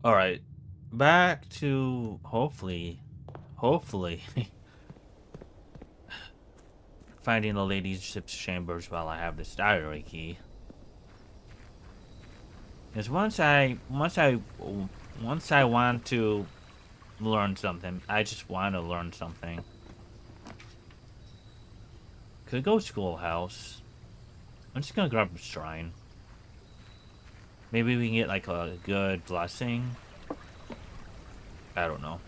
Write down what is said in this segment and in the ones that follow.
Alright. Back to hopefully finding the ladyship's chambers while I have this diary key. Because once I want to learn something, I just want to learn something. Could go schoolhouse. I'm just gonna grab a shrine. Maybe we can get like a good blessing. I don't know.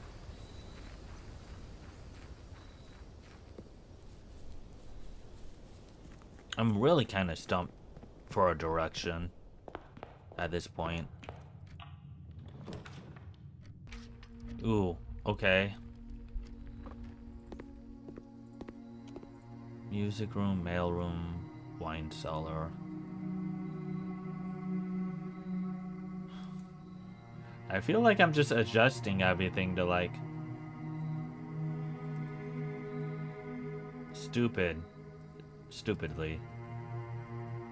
I'm really kind of stumped for a direction at this point. Ooh, okay. Music room, mail room, wine cellar. I feel like I'm just adjusting everything to like stupidly.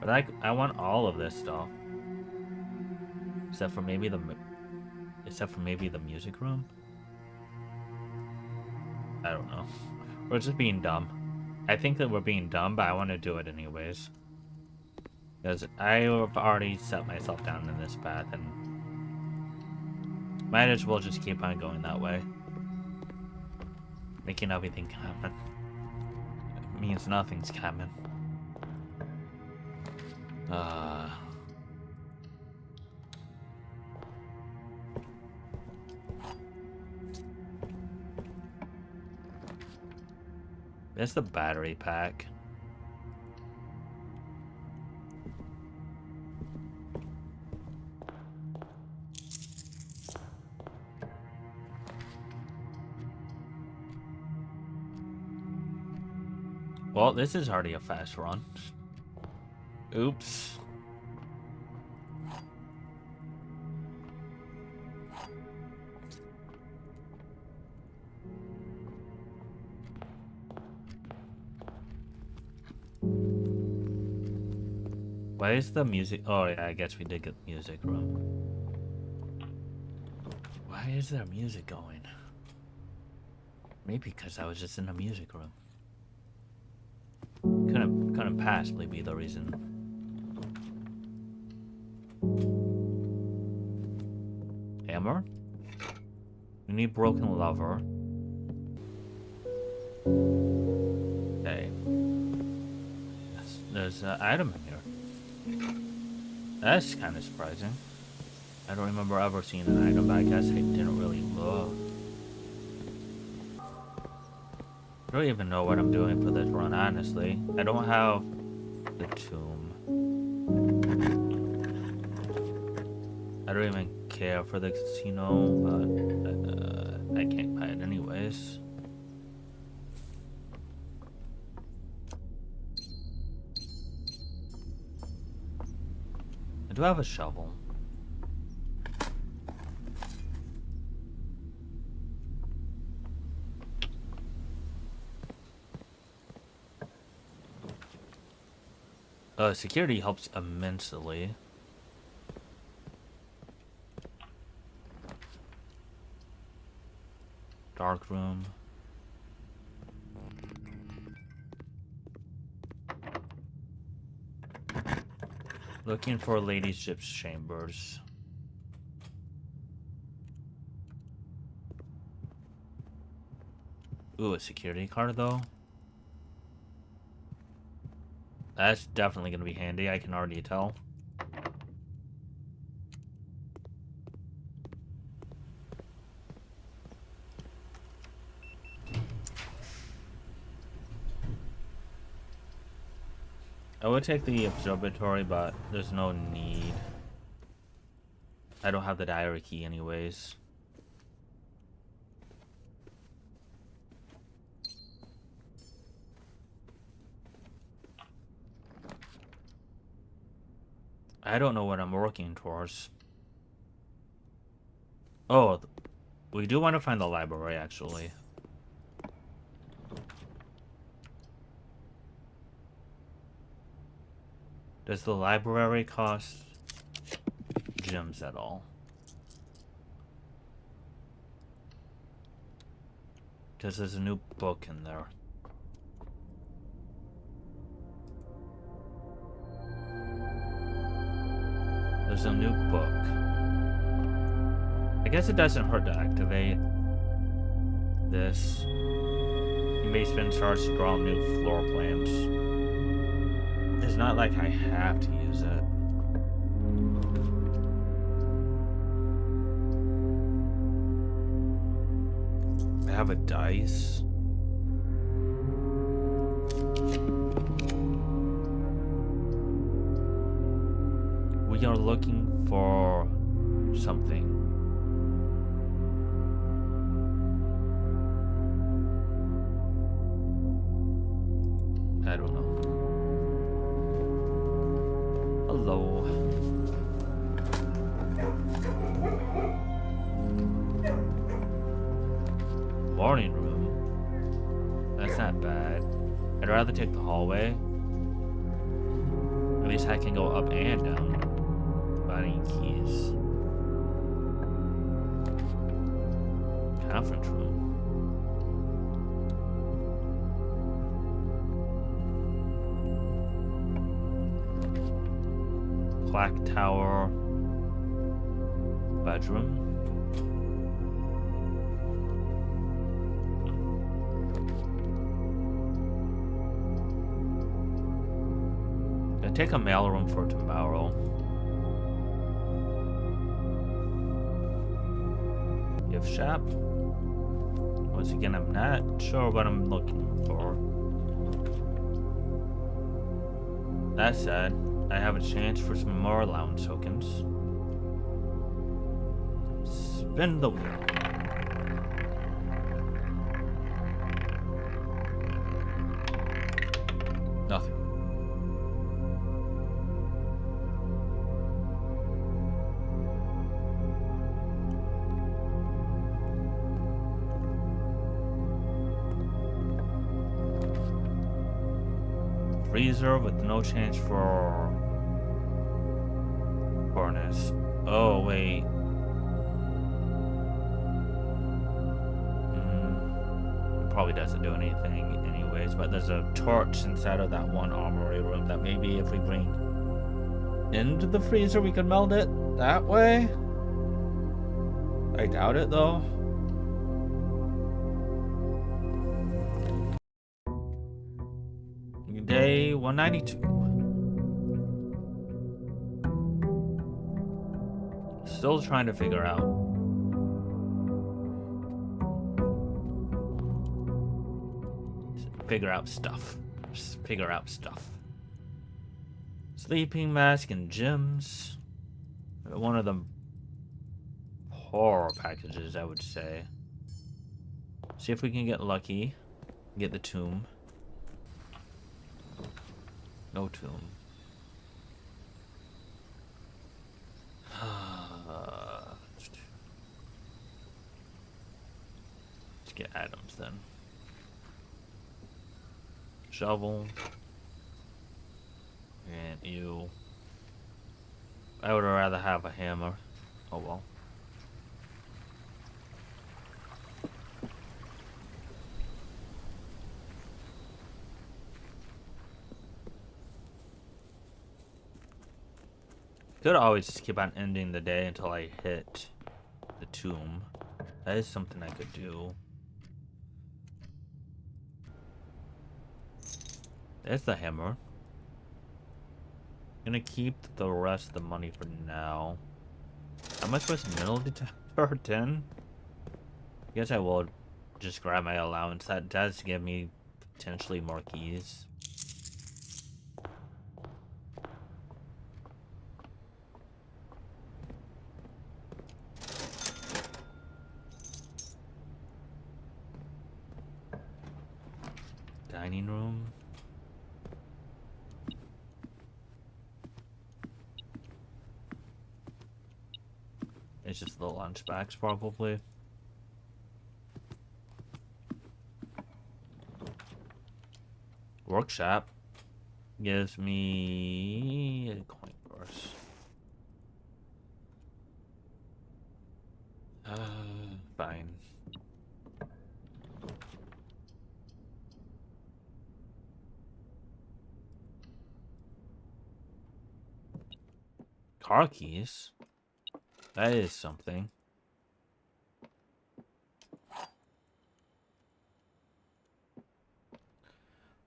But I want all of this stuff. Except for maybe the music room. I don't know. We're just being dumb. I think that we're being dumb, but I want to do it anyways. Because I have already set myself down in this path, and might as well just keep on going that way. Making everything happen. It means nothing's coming. There's the battery pack. Well, this is already a fast run. Oops. Why is the music? Oh yeah, I guess we did get the music room. Why is there music going? Maybe because I was just in the music room. Couldn't possibly be the reason. Hammer? We need broken lever. Okay. There's an item in here. That's kind of surprising. I don't remember ever seeing an item, but I guess I didn't really look. I don't even know what I'm doing for this run, honestly. I don't have the tomb. I don't even care for the casino, but I can't buy it anyways. I do have a shovel. Security helps immensely. Dark room. Looking for ladyship's chambers. Ooh, a security card though. That's definitely gonna be handy, I can already tell. I would take the observatory, but there's no need. I don't have the diary key anyways. I don't know what I'm working towards. Oh, we do want to find the library, actually. Does the library cost gems at all? because there's a new book in there. There's a new book. I guess it doesn't hurt to activate this. You may spend stars to draw new floor plans. It's not like I have to use it. I have a dice. We are looking for something. I don't know. Hello. Morning room. That's not bad. I'd rather take the hallway. At least I can go up and down. Without any keys. Conference room. Clock tower. Bedroom. Gonna take a mailroom for tomorrow. Gift shop. Once again, I'm not sure what I'm looking for. That said, I have a chance for some more allowance tokens. Spin the wheel. Nothing. Freezer with no chance for furnace. Oh, wait. It probably doesn't do anything anyways, but there's a torch inside of that one armory room that maybe if we bring into the freezer, we could melt it that way. I doubt it, though. Day 192. Still trying to figure out. Stuff. Just figure out stuff. Sleeping mask and gems. One of the horror packages, I would say. See if we can get lucky. Get the tomb. No tomb. Let's get items then. Shovel. And you. I would rather have a hammer. Oh well. Could always just keep on ending the day until I hit the tomb. That is something I could do. There's the hammer. Gonna keep the rest of the money for now. How much was metal detector? 10? I guess I will just grab my allowance. That does give me potentially more keys. Dining room. It's just the lunch bags, probably. Workshop gives me a coin purse. Fine. car keys. That is something.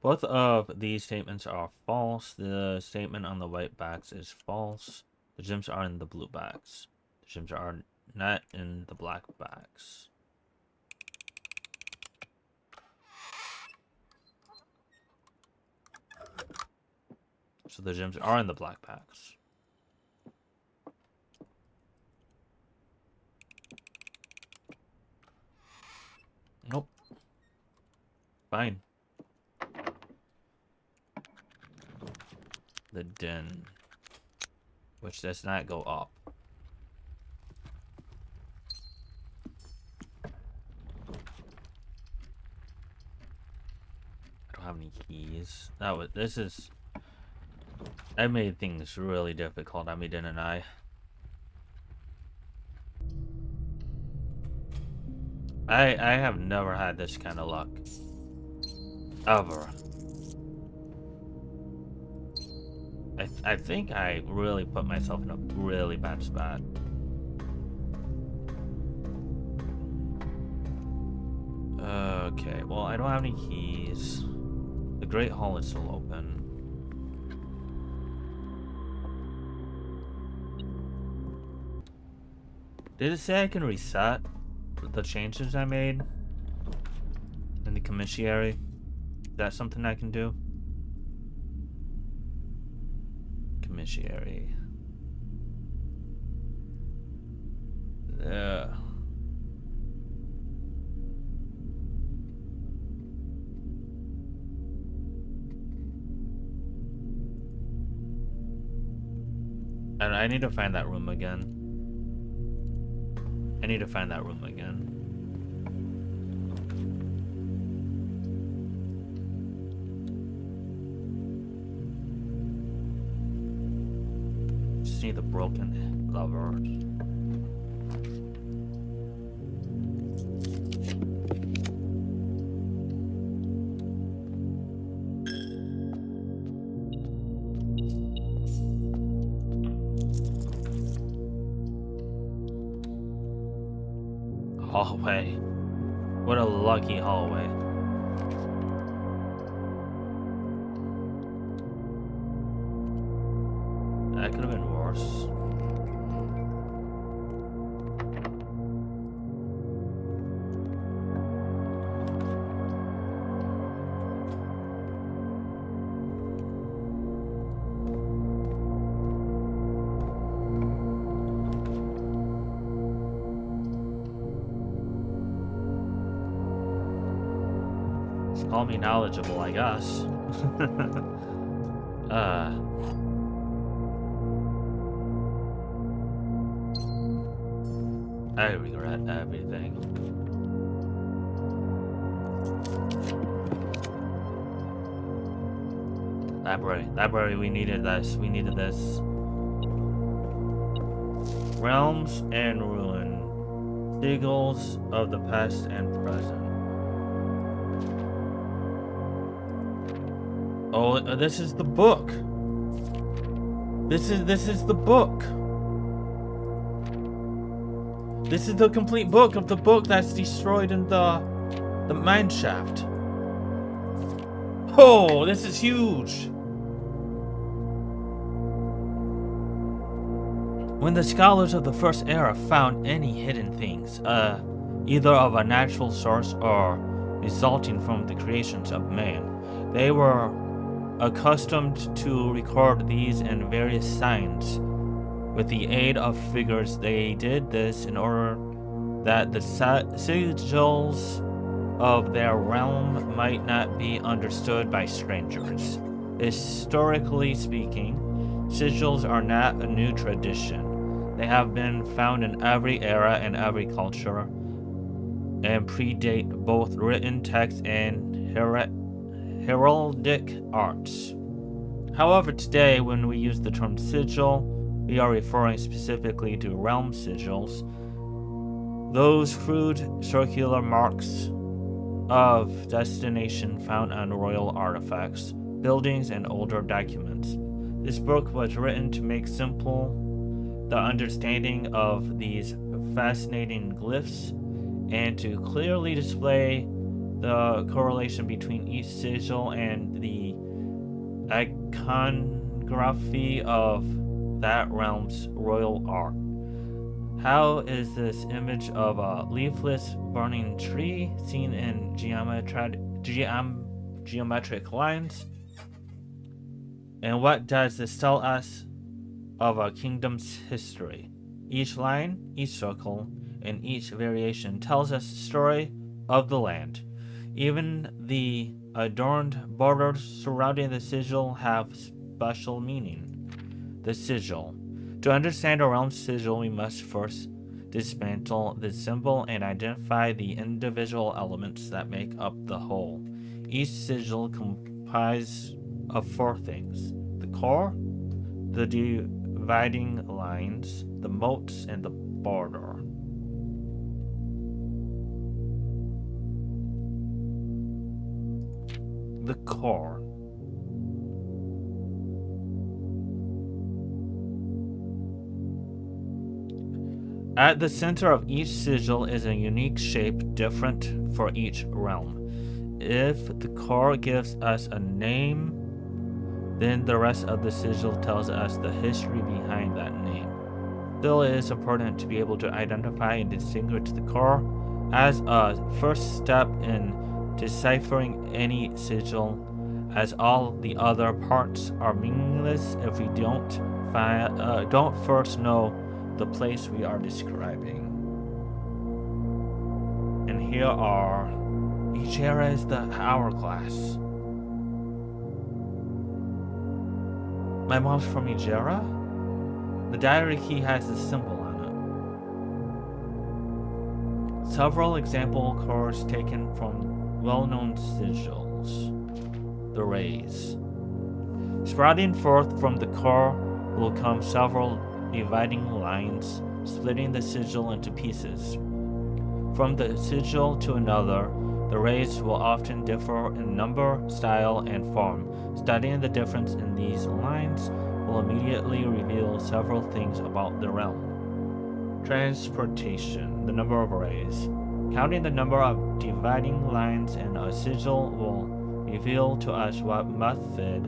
Both of these statements are false. The statement on the white backs is false. The gems are in the blue backs. The gems are not in the black backs. So the gems are in the black backs. Nope. Fine. The den, which does not go up. I don't have any keys. This is. I made things really difficult on me, didn't I? I have never had this kind of luck. Ever. I think I really put myself in a really bad spot. Okay, well, I don't have any keys. The Great Hall is still open. Did it say I can reset the changes I made in the commissary? Is that something I can do? Commissary. And I need to find that room again. I need to find that room again. Just need the broken levers. Hallway. What a lucky hallway. That could have been worse. Call me knowledgeable, I guess. I regret everything. Library, we needed this. We needed this. Realms and ruin. Sigils of the past and present. Oh, this is the book. This is the book. This is the complete book of the book that's destroyed in the mine shaft. Oh, this is huge. When the scholars of the first era found any hidden things, either of a natural source or resulting from the creations of man, they were accustomed to record these in various signs. With the aid of figures, they did this in order that the sigils of their realm might not be understood by strangers. Historically speaking, sigils are not a new tradition. They have been found in every era and every culture, and predate both written text and heraldic arts. However, today, when we use the term sigil, we are referring specifically to realm sigils, those crude circular marks of destination found on royal artifacts, buildings, and older documents. This book was written to make simple the understanding of these fascinating glyphs and to clearly display the correlation between each sigil and the iconography of that realm's royal art. How is this image of a leafless burning tree seen in geometric lines? And what does this tell us of a kingdom's history? Each line, each circle, and each variation tells us the story of the land. Even the adorned borders surrounding the sigil have special meaning. The sigil. To understand a realm's sigil, we must first dismantle the symbol and identify the individual elements that make up the whole. Each sigil comprises of four things: the core, the dividing lines, the moats, and the border. The core. At the center of each sigil is a unique shape different for each realm. If the core gives us a name, then the rest of the sigil tells us the history behind that name. Still, it is important to be able to identify and distinguish the core as a first step in deciphering any sigil, as all the other parts are meaningless if we don't first know the place we are describing. And here are Vezara is the hourglass. My mom's from Vezara? The diary key has a symbol on it. Several example cores taken from well-known sigils. The rays. Sprouting forth from the core will come several dividing lines, splitting the sigil into pieces. From the sigil to another, the rays will often differ in number, style, and form. Studying the difference in these lines will immediately reveal several things about the realm. Transportation, the number of rays. Counting the number of dividing lines in a sigil will reveal to us what method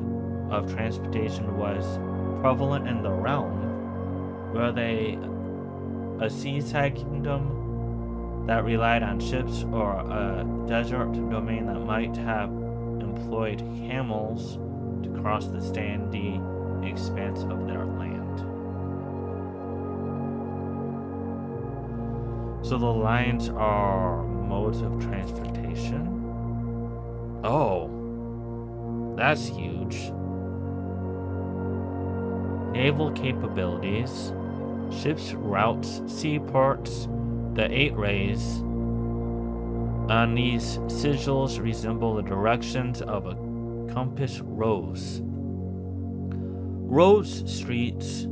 of transportation was prevalent in the realm. Were they a seaside kingdom that relied on ships, or a desert domain that might have employed camels to cross the sandy expanse of their land? So the lines are modes of transportation. Oh, that's huge. Naval capabilities, ships' routes, seaports. The 8 rays on these sigils resemble the directions of a compass rose. Roads, streets,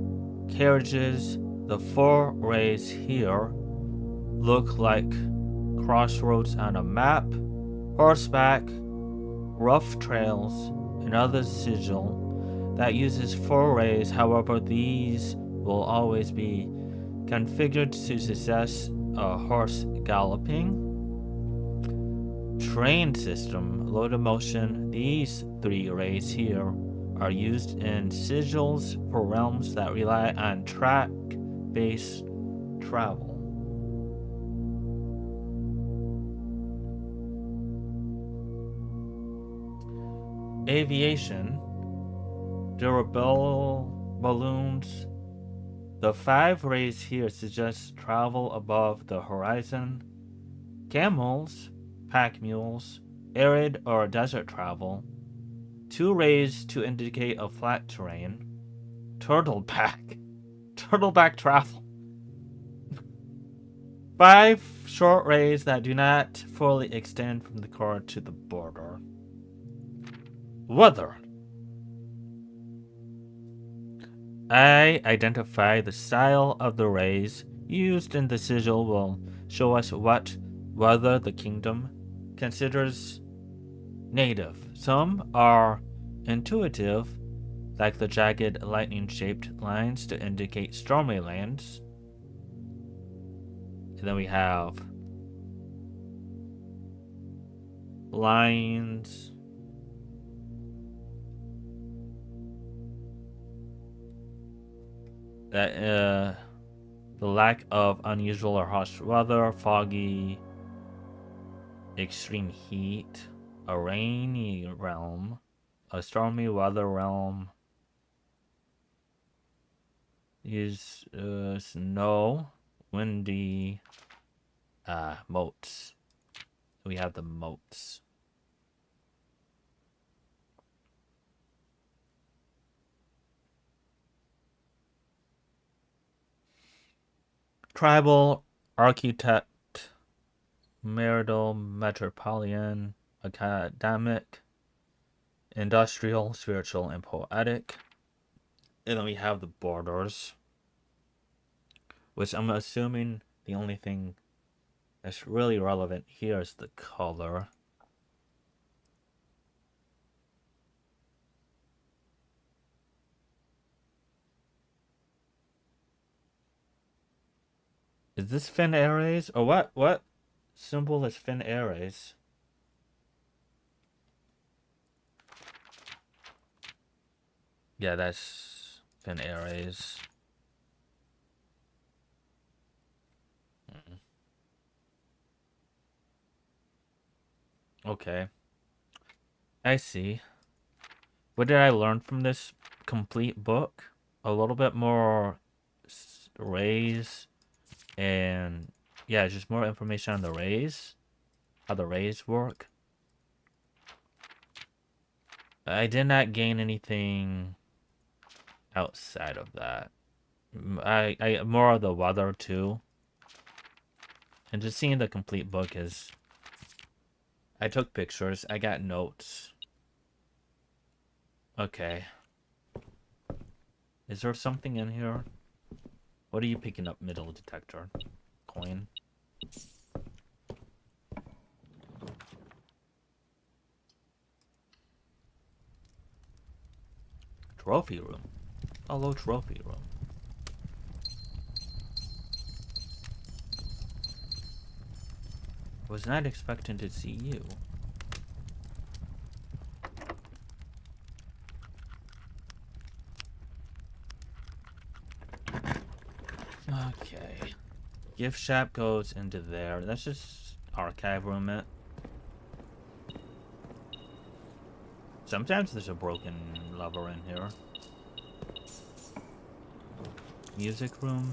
carriages, the 4 rays here look like crossroads on a map, horseback, rough trails, another sigil that uses 4 rays. However, these will always be configured to success a horse galloping. Train system, locomotion. These 3 rays here are used in sigils for realms that rely on track-based travel. Aviation, durable balloons. The 5 rays here suggest travel above the horizon. Camels, pack mules, arid or desert travel. 2 rays to indicate a flat terrain. Turtleback travel. 5 short rays that do not fully extend from the core to the border. Weather. I identify the style of the rays used in the sigil will show us what weather the kingdom considers native. Some are intuitive, like the jagged lightning-shaped lines to indicate stormy lands. And then we have lines that the lack of unusual or harsh weather, foggy, extreme heat, a rainy realm, a stormy weather realm, is snow, windy, moats. We have the moats. Tribal, architect, marital, metropolitan, academic, industrial, spiritual, and poetic. And then we have the borders, which I'm assuming the only thing that's really relevant here is the color. Is this fin Aries? Or what? What symbol is fin Aries? Yeah, that's fin Aries. Okay. I see. What did I learn from this complete book? A little bit more rays and yeah, just more information on the rays. How the rays work. I did not gain anything outside of that. I more of the weather too. And just seeing the complete book is... I took pictures. I got notes. Okay. Is there something in here? What are you picking up, middle detector? Coin. Trophy room. Hello, trophy room. Was not expecting to see you. Okay. Gift shop goes into there. That's just archive room it. Sometimes there's a broken lever in here. Music room.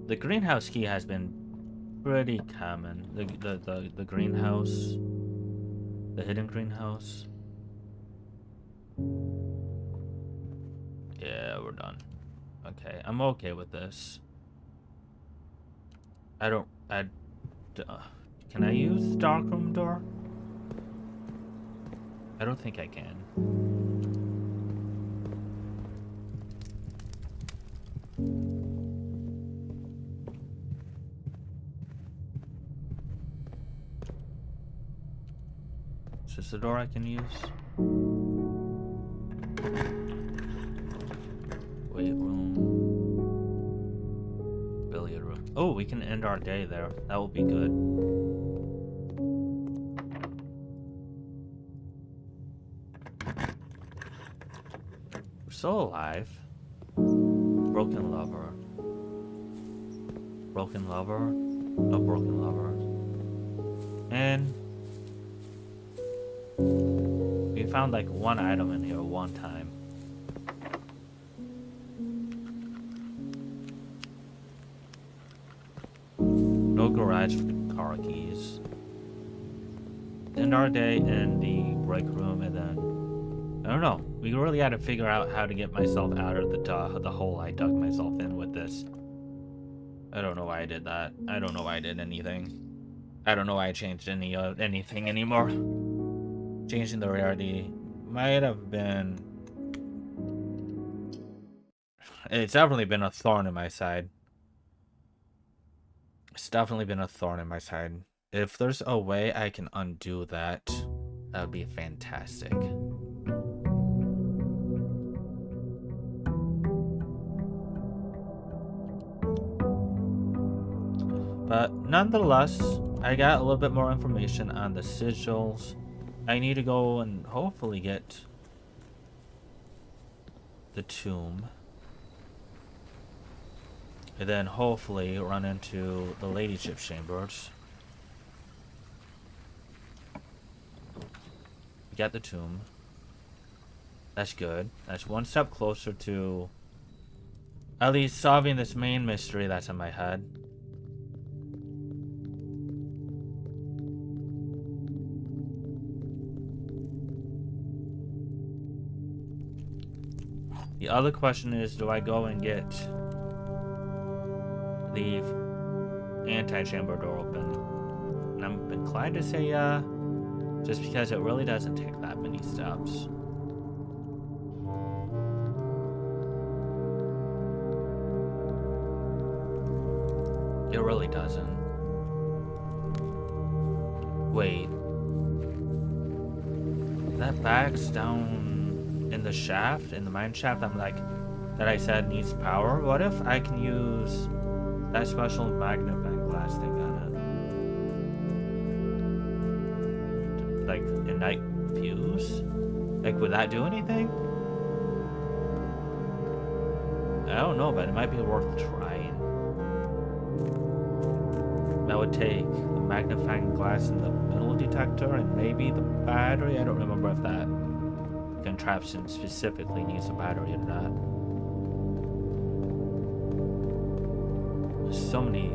The greenhouse key has been pretty common. The greenhouse. The hidden greenhouse. Yeah, we're done. Okay, I'm okay with this. Can I use darkroom door? I don't think I can. Is this the door I can use? Weight room. Billiard room. Oh, we can end our day there. That will be good. We're still alive. Broken lover. Broken lover. No broken lover. And we found like one item in here one time. No garage for the car keys. End our day in the break room, and then I don't know. We really had to figure out how to get myself out of the hole I dug myself in with this. I don't know why I did that. I don't know why I did anything. I don't know why I changed anything anymore. Changing the rarity might have been... It's definitely been a thorn in my side. It's definitely been a thorn in my side. If there's a way I can undo that, that would be fantastic. But nonetheless, I got a little bit more information on the sigils. I need to go and hopefully get the tomb. And then hopefully run into the ladyship chambers. We got the tomb. That's good. That's one step closer to at least solving this main mystery that's in my head. The other question is, do I go and get the anti-chamber door open? And I'm inclined to say yeah, just because it really doesn't take that many steps. It really doesn't. Wait. That bag's down in the shaft, in the mine shaft, that I said needs power. What if I can use that special magnifying glass thing on it? Like, ignite fuse? Like, would that do anything? I don't know, but it might be worth trying. That would take the magnifying glass and the metal detector and maybe the battery. I don't remember if that contraption specifically needs a battery or not. There's so many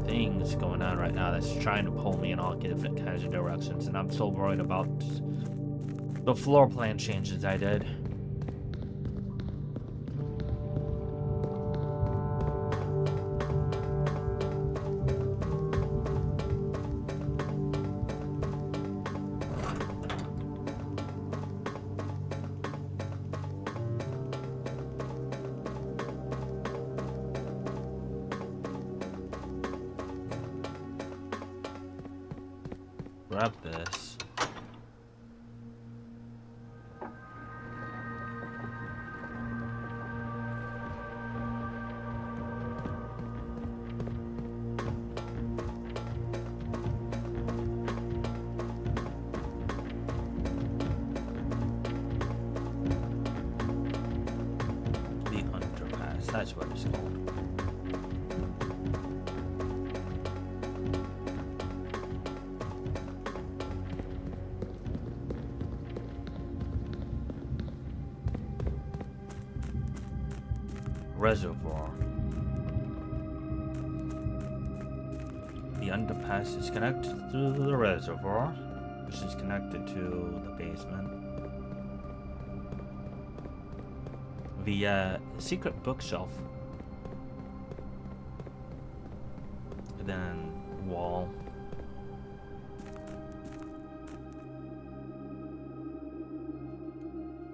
things going on right now that's trying to pull me in all different kinds of directions, and I'm so worried about the floor plan changes I did. Grab this. The underpass, that's what it's called. Reservoir. The underpass is connected to the reservoir, which is connected to the basement via secret bookshelf, and then wall.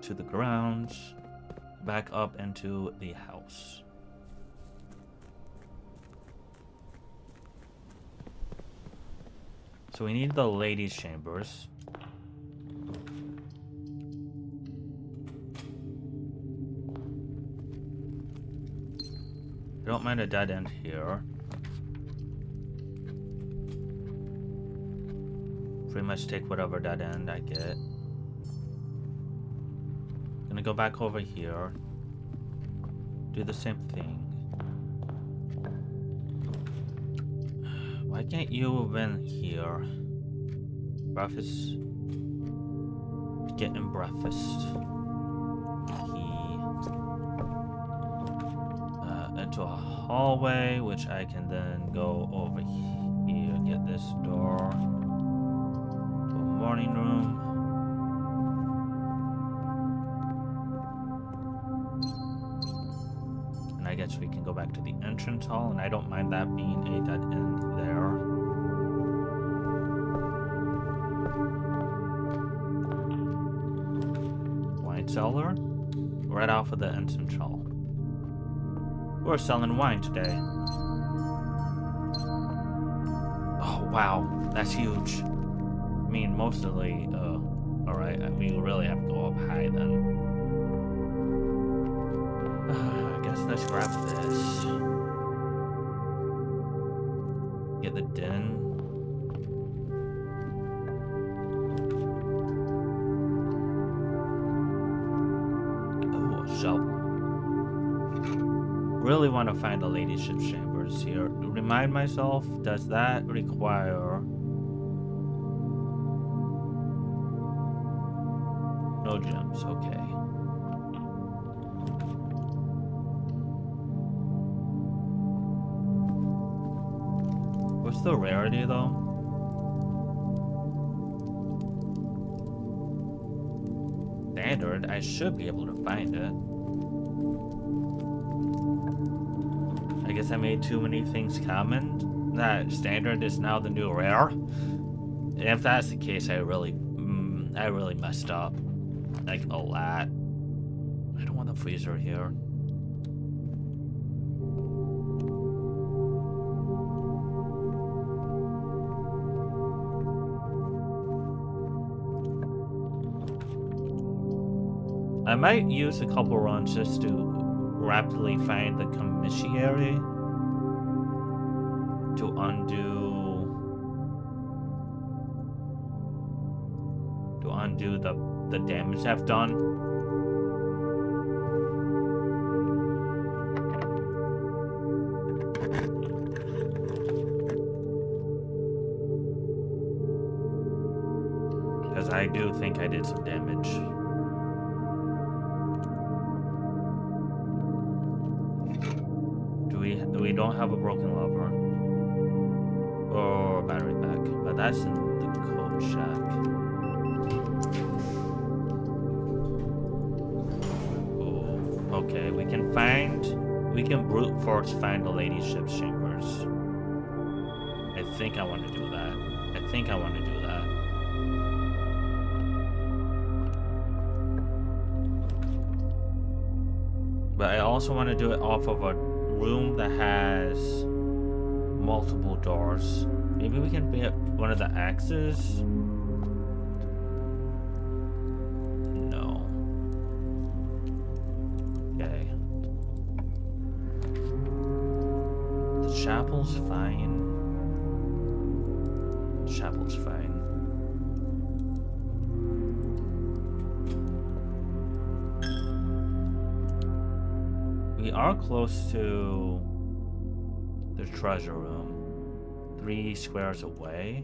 To the grounds, back up into the house. So we need the ladies' chambers. I don't mind a dead end here. Pretty much take whatever dead end I get. Gonna go back over here. Do the same thing. Why can't you have been here? Breakfast. Getting breakfast. Into a hallway, which I can then go over here, get this door to a morning room. And I guess we can go back to the entrance hall, and I don't mind that being a dead end there. Wine cellar, right off of the entrance hall. We're selling wine today. Wow, that's huge. I mean, mostly, alright, we really have to go up high then. I guess let's grab this. Get the den. Oh, a shovel. Really want to find the ladyship chambers here. Remind myself, does that require... No gems, okay. What's the rarity though? Standard, I should be able to find it. I guess I made too many things common. That standard is now the new rare. And if that's the case, I really messed up. Like a lot. I don't want the freezer here. I might use a couple runs just to rapidly find the commissary to undo the damage I've done. Because I do think I did some damage. We don't have a broken lever or battery pack, but that's in the code shack. Oh, okay, we can brute force find the ladyship's chambers. I think I want to do that. But I also want to do it off of a room that has multiple doors. Maybe we can get one of the axes. No. Okay. The chapel's fine. Chapel's fine. We are close to the treasure room, 3 squares away.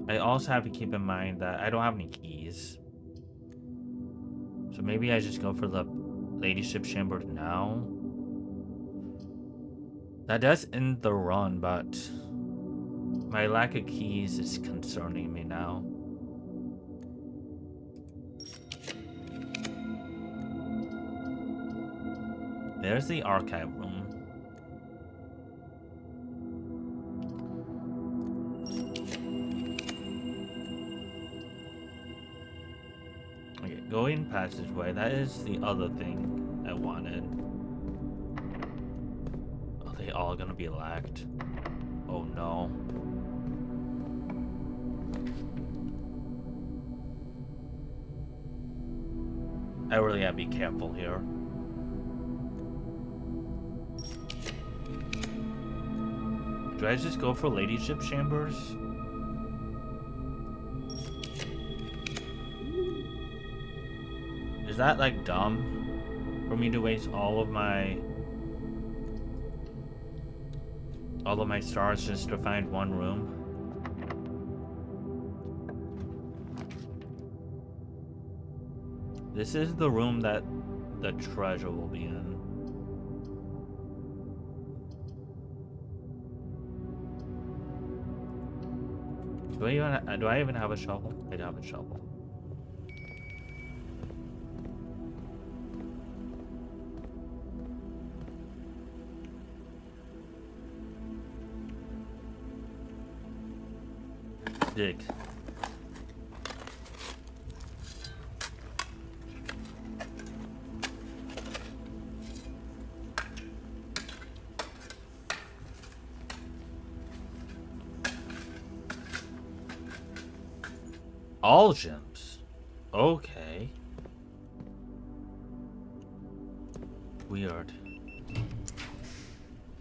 I also have to keep in mind that I don't have any keys. So maybe I just go for the ladyship chamber now. That does end the run, but my lack of keys is concerning me now. There's the archive room. Okay, going passageway. That is the other thing I wanted. Are they all gonna be locked? Oh no. I really gotta be careful here. Do I just go for ladyship chambers? Is that like dumb for me to waste all of my stars just to find one room? This is the room that the treasure will be in. Do I even have a shovel? I have a shovel. Dig. All gems. Okay. Weird.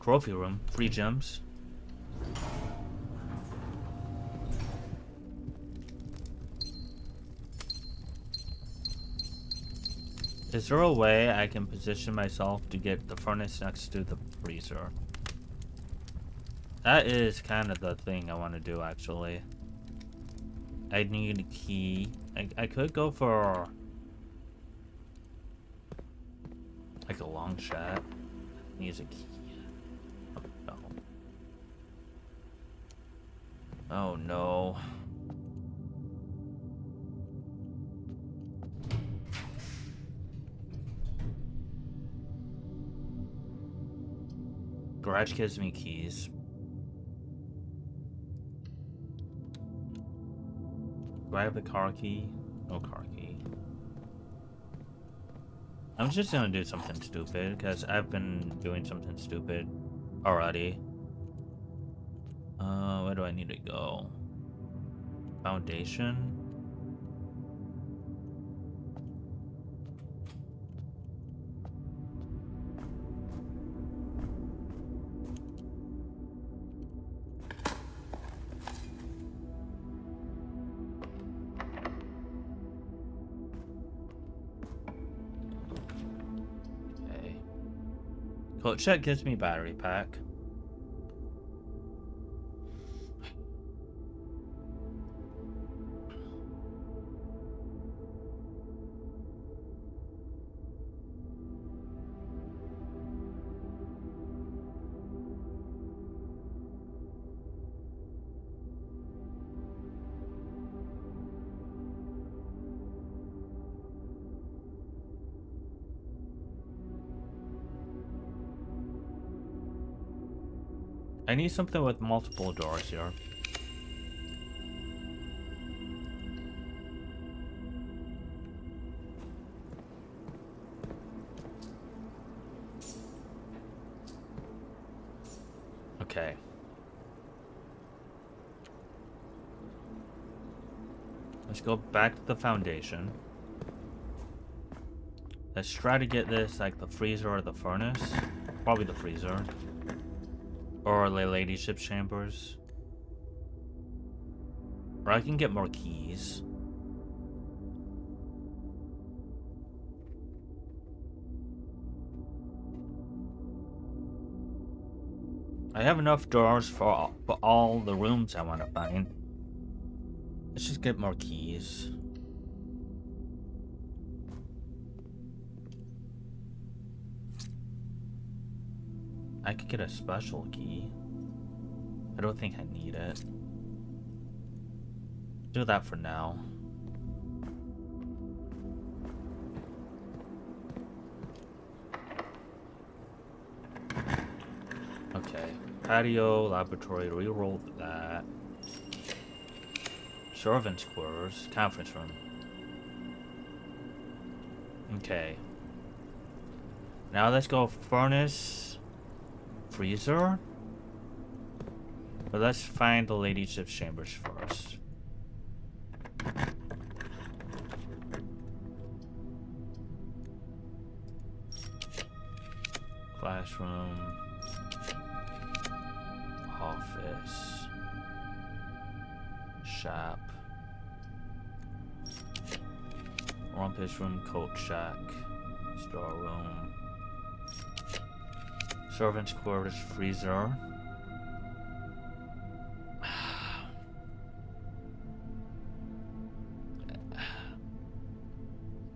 Trophy room. Free gems. Is there a way I can position myself to get the furnace next to the freezer? That is kind of the thing I want to do, actually. I need a key. I could go for like a long shot. Needs a key. Oh no. Oh no. Garage gives me keys. Do I have a car key? No car key. I'm just gonna do something stupid because I've been doing something stupid already. Where do I need to go? Foundation? Coat check gives me battery pack. I need something with multiple doors here. Okay. Let's go back to the foundation. Let's try to get this like the freezer or the furnace. Probably the freezer. Or the ladyship chambers. Or I can get more keys. I have enough doors for all the rooms I want to find. Let's just get more keys. I could get a special key. I don't think I need it. Do that for now. Okay. Patio, laboratory, reroll that. Servants' quarters, conference room. Okay. Now let's go furnace, freezer. But let's find the ladyship's chambers first. Classroom. Office. Shop. Rumpus room, coat shack. Storeroom. Servants' quarters, freezer.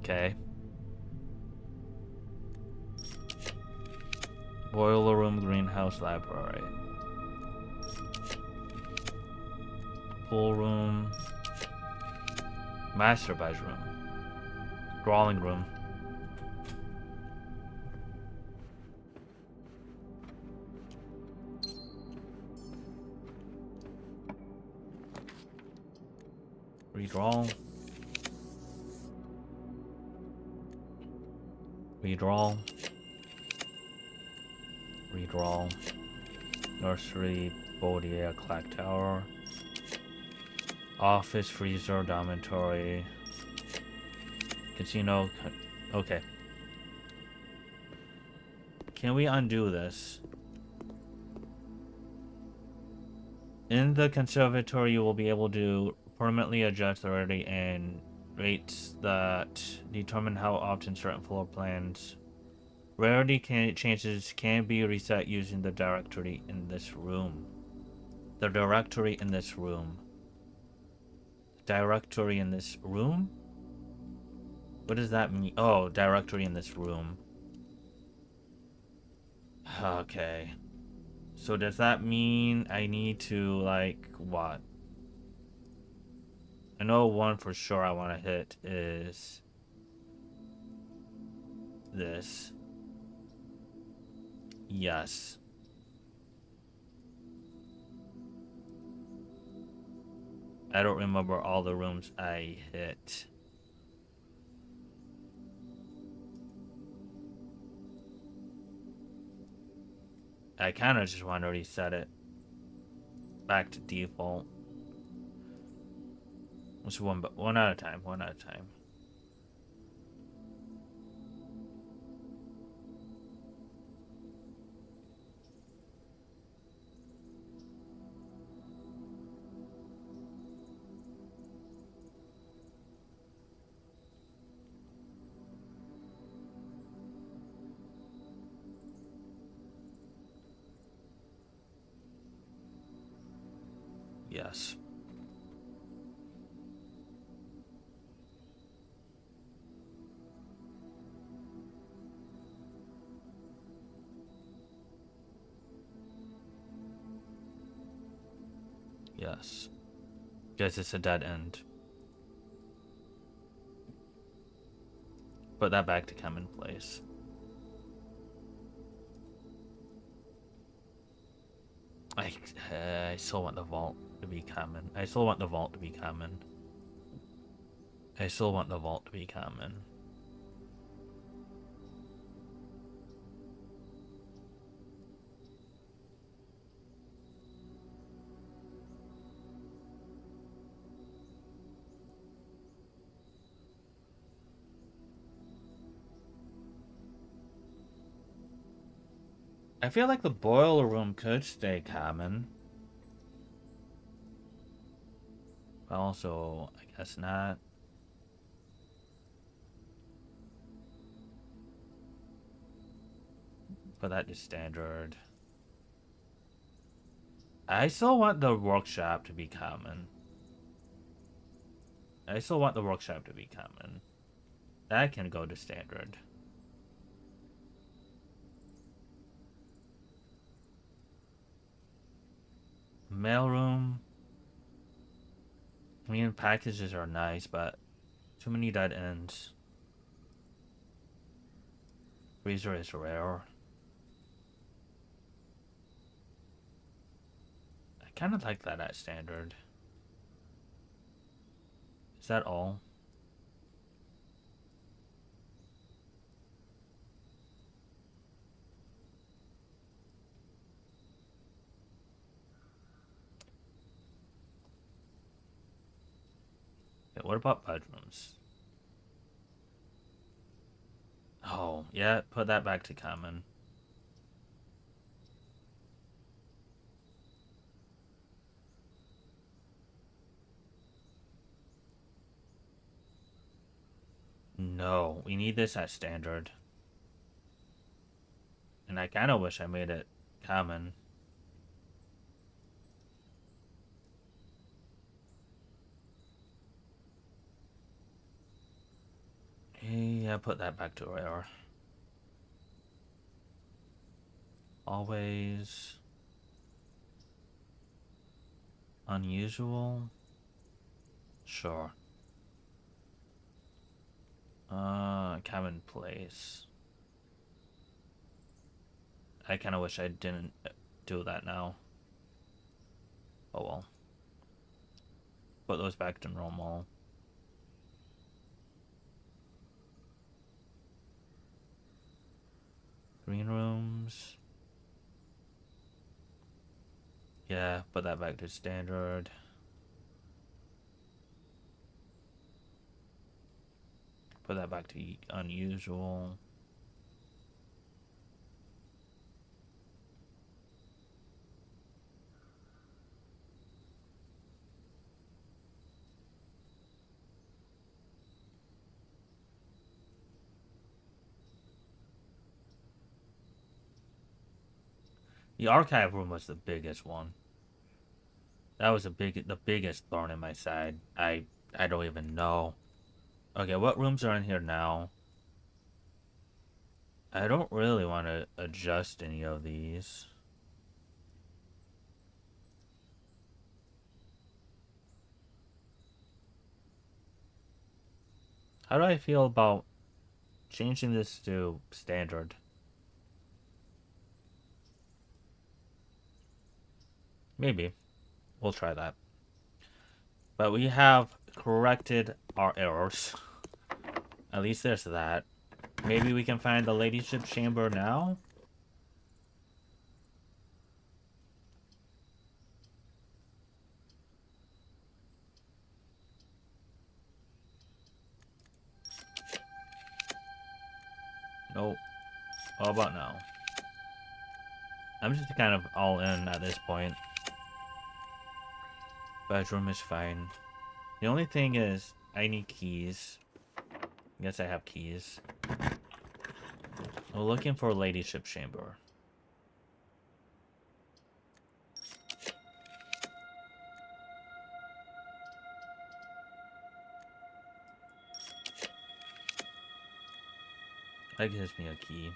Okay. Boiler room, greenhouse, library. Pool room. Master bedroom. Drawing room. Redraw. Redraw. Redraw. Nursery, Bodier, Clock Tower. Office, freezer, dormitory, casino. Okay. Can we undo this? In the conservatory, you will be able to permanently adjust the rarity and rates that determine how often certain floor plans changes can be reset using the directory in this room. The directory in this room. Directory in this room? What does that mean? Oh, directory in this room. Okay. So does that mean I need to, like, what? I know one for sure I want to hit is this. Yes. I don't remember all the rooms I hit. I kind of just want to reset it back to default. Just one at a time, one at a time. Yes. Yes. Guess it's a dead end. Put that back to come in place. I still want the vault to be common. I still want the vault to be common. I still want the vault to be common. I feel like the boiler room could stay common. But also, I guess not. Put that to standard. I still want the workshop to be common. I still want the workshop to be common. That can go to standard. Mailroom. I mean, packages are nice, but too many dead ends. Freezer is rare. I kind of like that at standard. Is that all? Okay, what about bedrooms? Oh, yeah, put that back to common. No, we need this at standard. And I kind of wish I made it common. Yeah, put that back to rare. Always unusual. Sure. Commonplace. I kind of wish I didn't do that now. Oh well. Put those back to normal. Green rooms. Yeah, put that back to standard. Put that back to unusual. The archive room was the biggest one. That was the biggest thorn in my side. I don't even know. Okay, what rooms are in here now? I don't really want to adjust any of these. How do I feel about changing this to standard? Maybe. We'll try that. But we have corrected our errors. At least there's that. Maybe we can find the ladyship chamber now? Nope. How about now? I'm just kind of all in at this point. Bedroom is fine. The only thing is, I need keys. I guess I have keys. We're looking for a ladyship chamber. That gives me a key.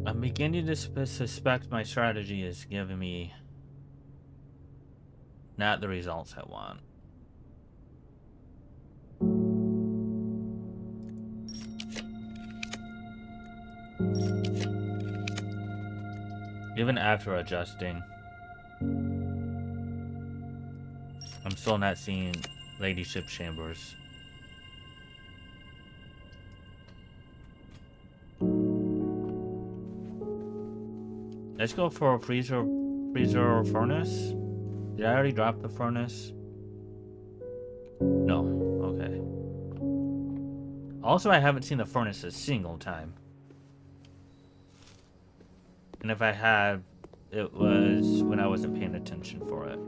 I'm beginning to suspect my strategy is giving me not the results I want. Even after adjusting, I'm still not seeing ladyship chambers. Let's go for a freezer or furnace. Did I already drop the furnace? No. Okay. Also, I haven't seen the furnace a single time. And if I had, it was when I wasn't paying attention for it.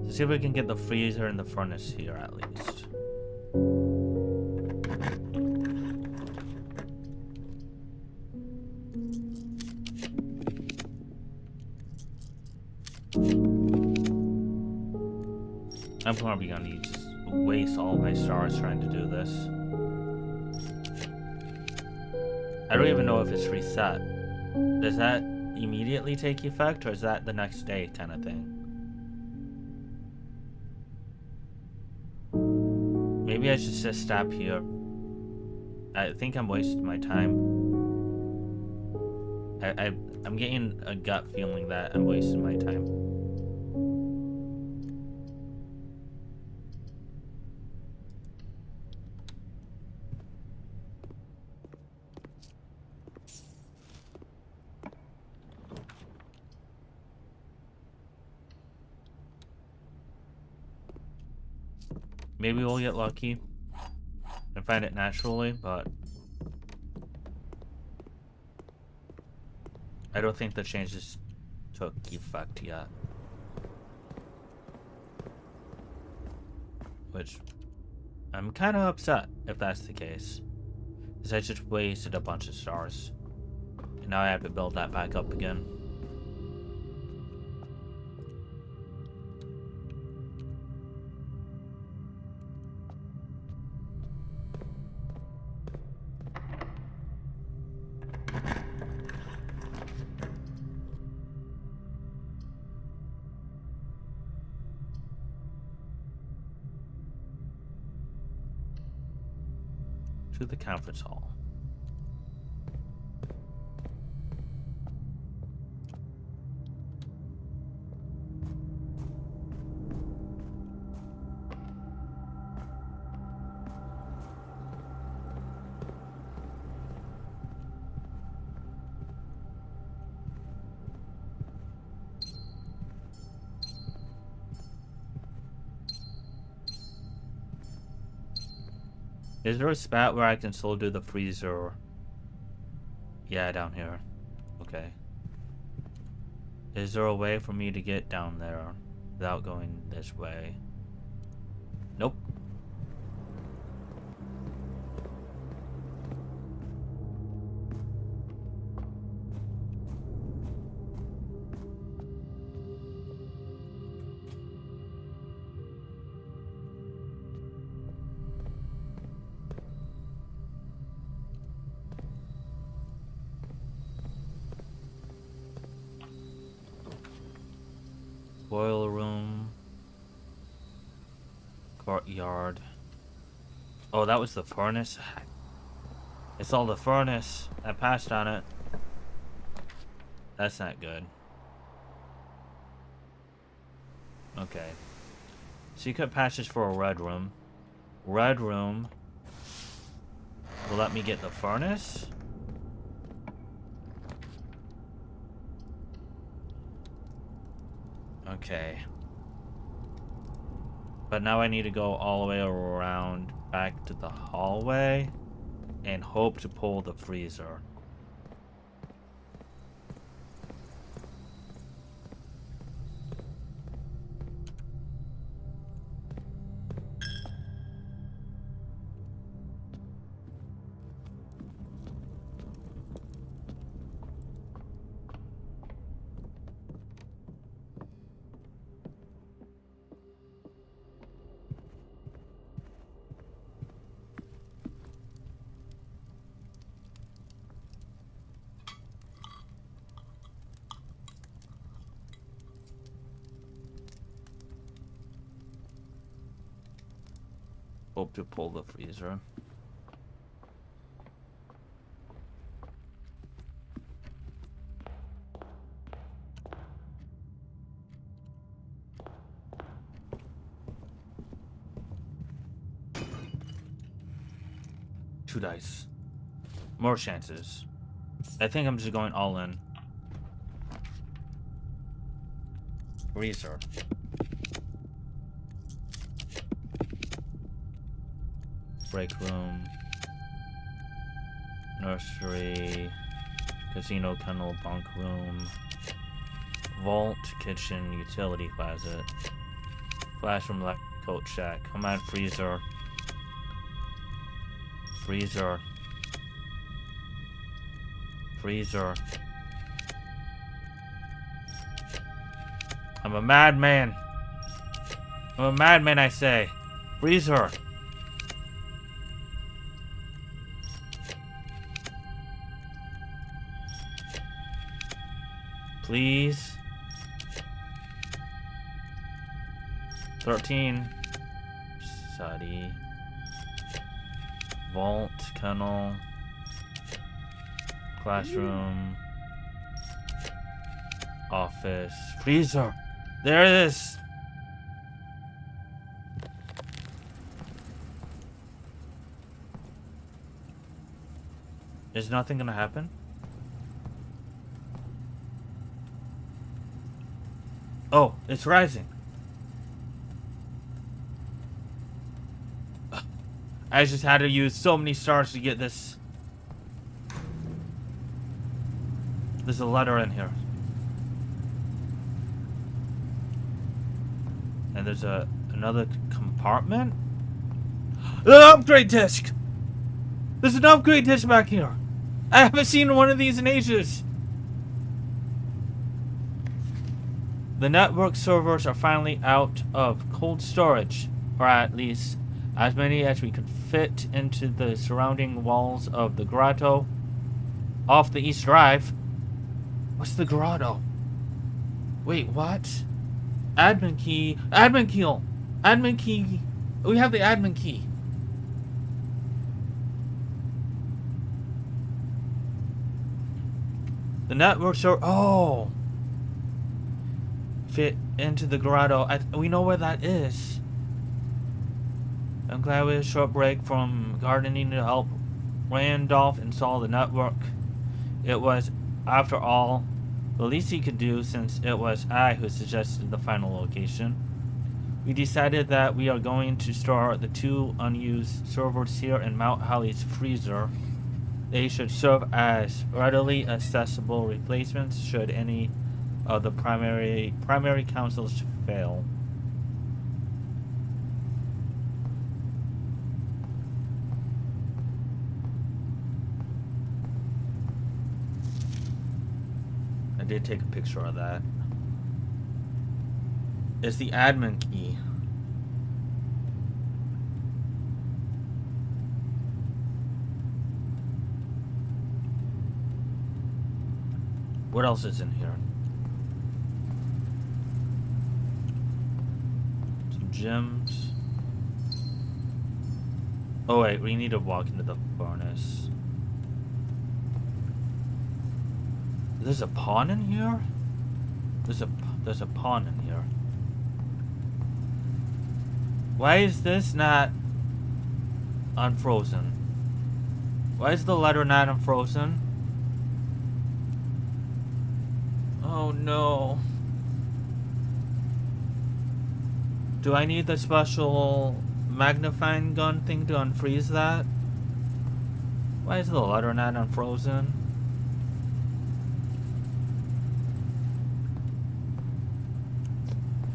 Let's see if we can get the freezer and the furnace here at least. I'm probably gonna need to waste all my stars trying to do this. I don't even know if it's reset. Does that immediately take effect, or is that the next day kind of thing? Maybe I should just stop here. I think I'm wasting my time. I'm getting a gut feeling that I'm wasting my time. Maybe we'll get lucky and find it naturally, but I don't think the changes took effect yet. Which, I'm kind of upset if that's the case. Because I just wasted a bunch of stars. And now I have to build that back up again. To the conference hall. Is there a spot where I can still do the freezer? Yeah, down here. Okay. Is there a way for me to get down there without going this way? Nope. Boiler room. Courtyard. Oh, that was the furnace? It's all the furnace. I passed on it. That's not good. Okay. Secret passage for a red room. Red room will let me get the furnace? Okay. But now I need to go all the way around back to the hallway and hope to pull the freezer. Hope to pull the freezer. Two dice. More chances. I think I'm just going all in. Freezer. Break room. Nursery. Casino kennel bunk room. Vault, kitchen, utility closet. Classroom, coat shack. Come on, freezer. Freezer. Freezer. I'm a madman. I'm a madman, I say. Freezer. Please. 13. Study. Vault, kennel. Classroom. Office. Freezer. There it is. Is nothing gonna happen? Oh, it's rising. I just had to use so many stars to get this. There's a letter in here. And there's another compartment. An upgrade disc! There's an upgrade disc back here. I haven't seen one of these in ages. The network servers are finally out of cold storage, or at least as many as we could fit into the surrounding walls of the grotto off the East Drive. What's the grotto? Wait, what? Admin key. Admin key. Admin key. We have the admin key. The networks are... Oh. Fit into the grotto. We know where that is. I'm glad we had a short break from gardening to help Randolph install the network. It was, after all, the least he could do since it was I who suggested the final location. We decided that we are going to store the 2 unused servers here in Mount Holly's freezer. They should serve as readily accessible replacements should any of the primary consoles fail. I did take a picture of that. It's the admin key. What else is in here? Some gems. Oh wait, we need to walk into the furnace. There's a pawn in here? There's a pawn in here. Why is this not unfrozen? Why is the letter not unfrozen? Oh no. Do I need the special magnifying gun thing to unfreeze that? Why is the letter not unfrozen?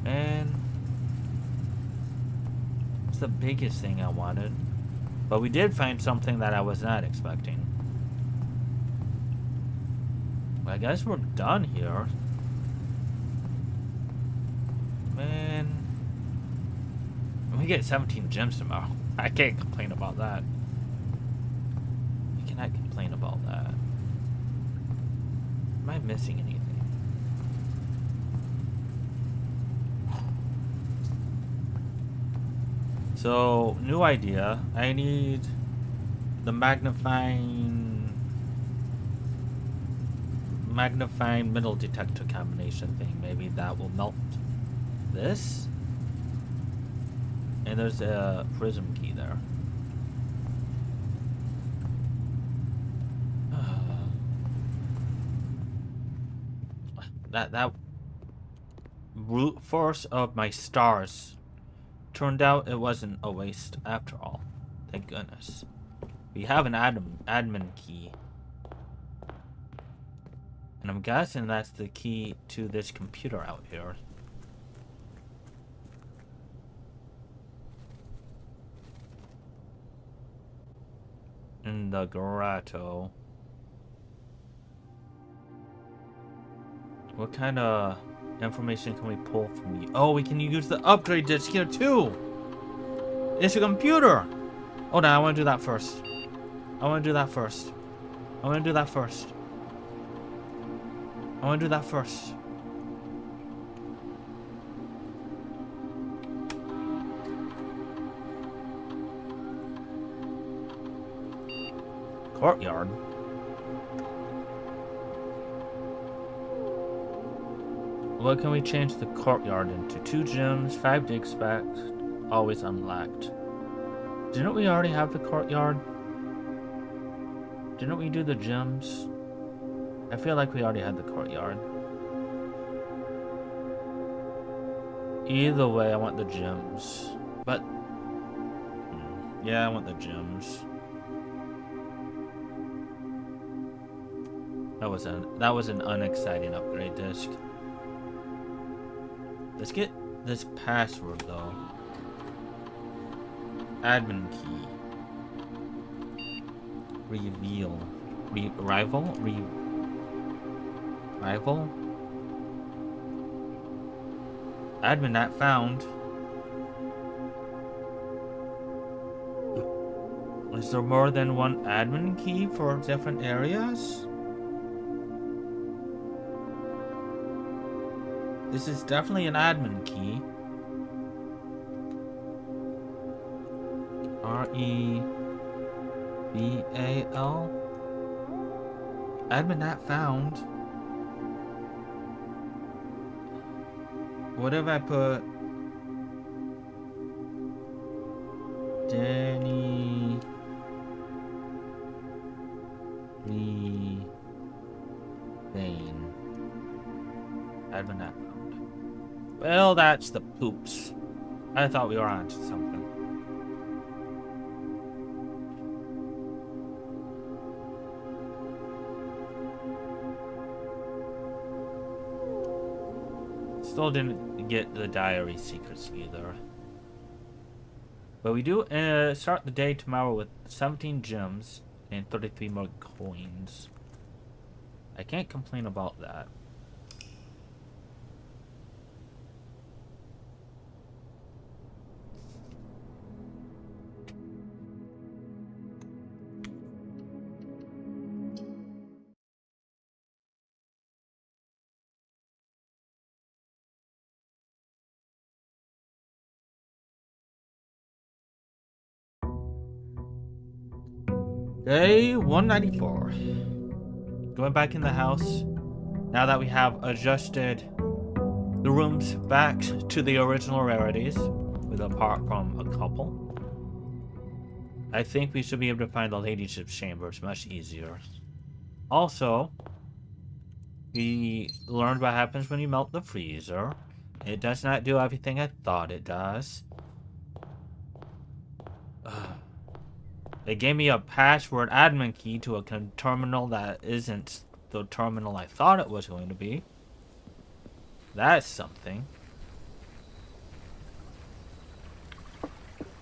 Man. It's the biggest thing I wanted. But we did find something that I was not expecting. I guess we're done here. Man. We get 17 gems tomorrow. I can't complain about that. I cannot complain about that. Am I missing anything? So, new idea. I need the magnifying metal detector combination thing. Maybe that will melt this. And there's a prism key there. That brute force of my stars. Turned out it wasn't a waste after all. Thank goodness. We have an admin key. And I'm guessing that's the key to this computer out here. In the grotto. What kind of information can we pull from you? Oh, we can use the upgrade disc here too. It's a computer. Oh no, I want to do that first. I want to do that first. I want to do that first. I want to do that first. Courtyard. What can we change the courtyard into? 2 gems, 5 dig specs, always unlocked. Didn't we already have the courtyard? Didn't we do the gems? I feel like we already had the courtyard. Either way, I want the gems. But yeah, I want the gems. That was an unexciting upgrade disc. Let's get this password though. Admin key. Reveal. Rival? Rival? Admin not found. Is there more than one admin key for different areas? This is definitely an admin key. R-E-V-A-L. Admin not found. What if I put Danny Lee Bain? Admin not found. Well, that's the poops. I thought we were onto something. Still didn't get the diary secrets either. But we do start the day tomorrow with 17 gems and 33 more coins. I can't complain about that. Day 194. Going back in the house. Now that we have adjusted the rooms back to the original rarities, with apart from a couple, I think we should be able to find the ladyship's chambers much easier. Also, we learned what happens when you melt the freezer. It does not do everything I thought it does. They gave me a password admin key to a terminal that isn't the terminal I thought it was going to be. That's something.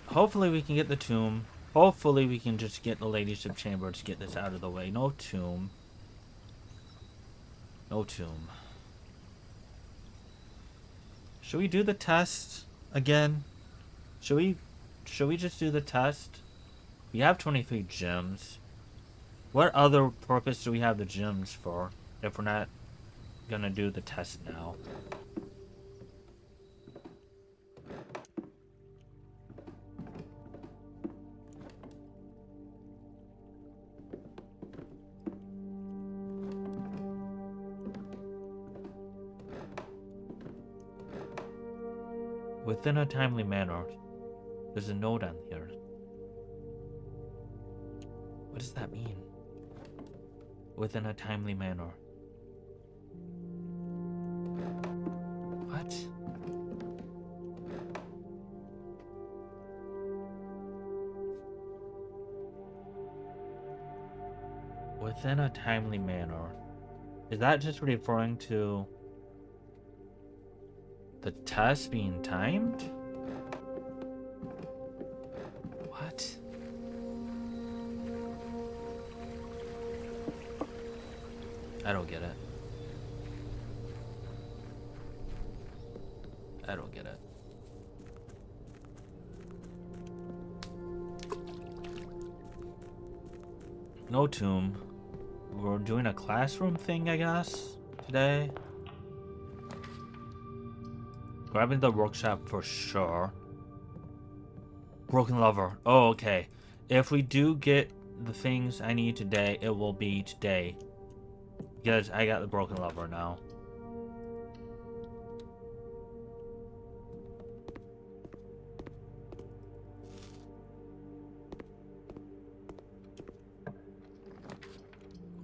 Hopefully we can get the tomb. Hopefully we can just get the ladyship chamber to get this out of the way. No tomb. No tomb. Should we do the test again? Should we just do the test? We have 23 gems. What other purpose do we have the gems for if we're not gonna do the test now? Within a timely manner. There's a note on here. What does that mean? Within a timely manner. What? Within a timely manner. Is that just referring to the test being timed? What? I don't get it. I don't get it. No tomb. We're doing a classroom thing, I guess, today. Grabbing the workshop for sure. Broken lover. Oh, okay. If we do get the things I need today, it will be today. Because I got the broken lover now.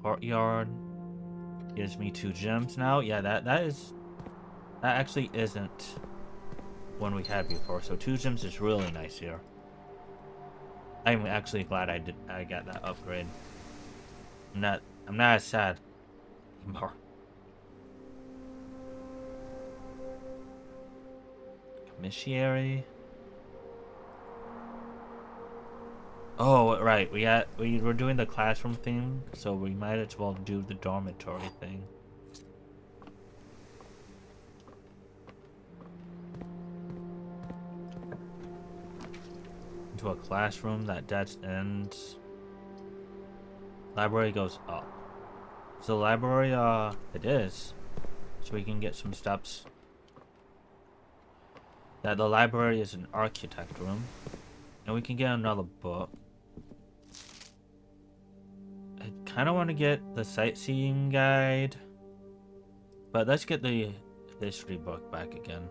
Courtyard gives me 2 gems now. Yeah, that actually isn't one we had before. So 2 gems is really nice here. I'm actually glad I got that upgrade. I'm not as sad anymore. Commissary. Oh, right. We were doing the classroom thing, so we might as well do the dormitory thing. Into a classroom that dead ends. Library goes up. So library, it is. So we can get some steps. That the library is an architect room. And we can get another book. I kind of want to get the sightseeing guide. But let's get the history book back again.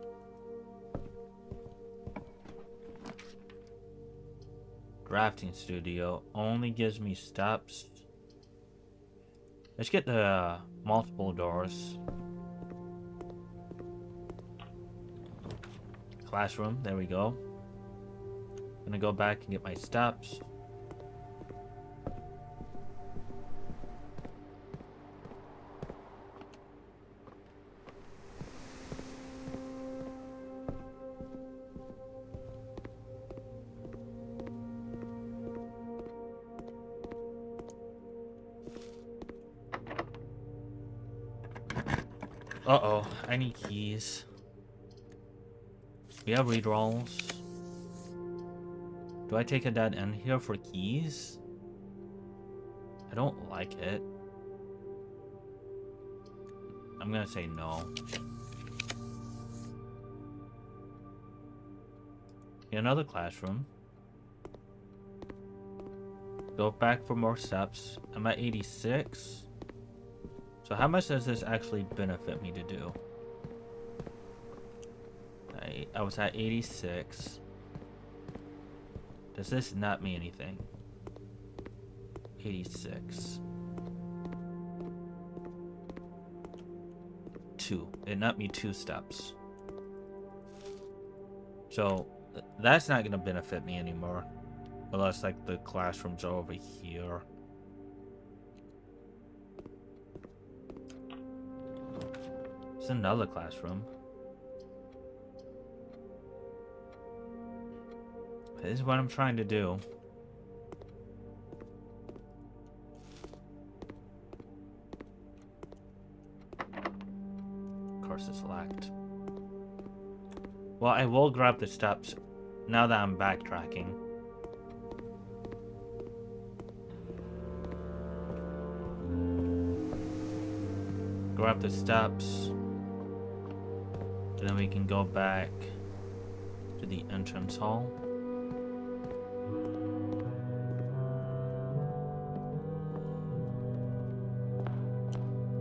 Drafting studio only gives me steps. Let's get the multiple doors. classroom. There we go. Gonna go back and get my steps. Uh-oh, I need keys. We have redrolls. Do I take a dead end here for keys? I don't like it. I'm gonna say no. Another classroom. Go back for more steps. I'm at 86. So how much does this actually benefit me to do? I was at 86. Does this not mean anything? 86. 2. It not me 2 steps. So that's not gonna benefit me anymore. Unless like the classrooms are over here. It's another classroom. This is what I'm trying to do. Of course it's locked. Well, I will grab the steps now that I'm backtracking. Grab the steps. Then we can go back to the entrance hall.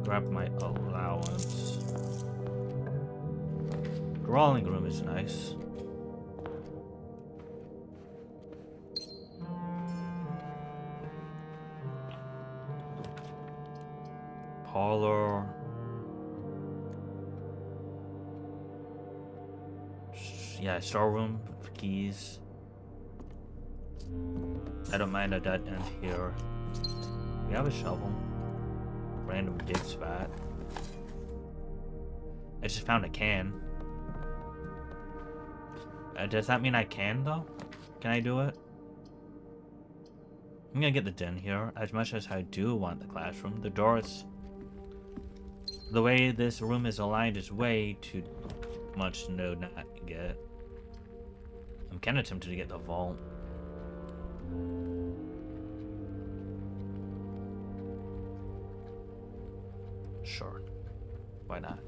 Grab my allowance. Drawing room is nice. Parlor. Yeah, storeroom for keys. I don't mind a dead end here. We have a shovel. Random dig spot. I just found a can. Does that mean I can though? Can I do it? I'm gonna get the den here. As much as I do want the classroom, the doors. The way this room is aligned is way too much to not get. I'm kind of tempted to get the vault. Sure. Why not?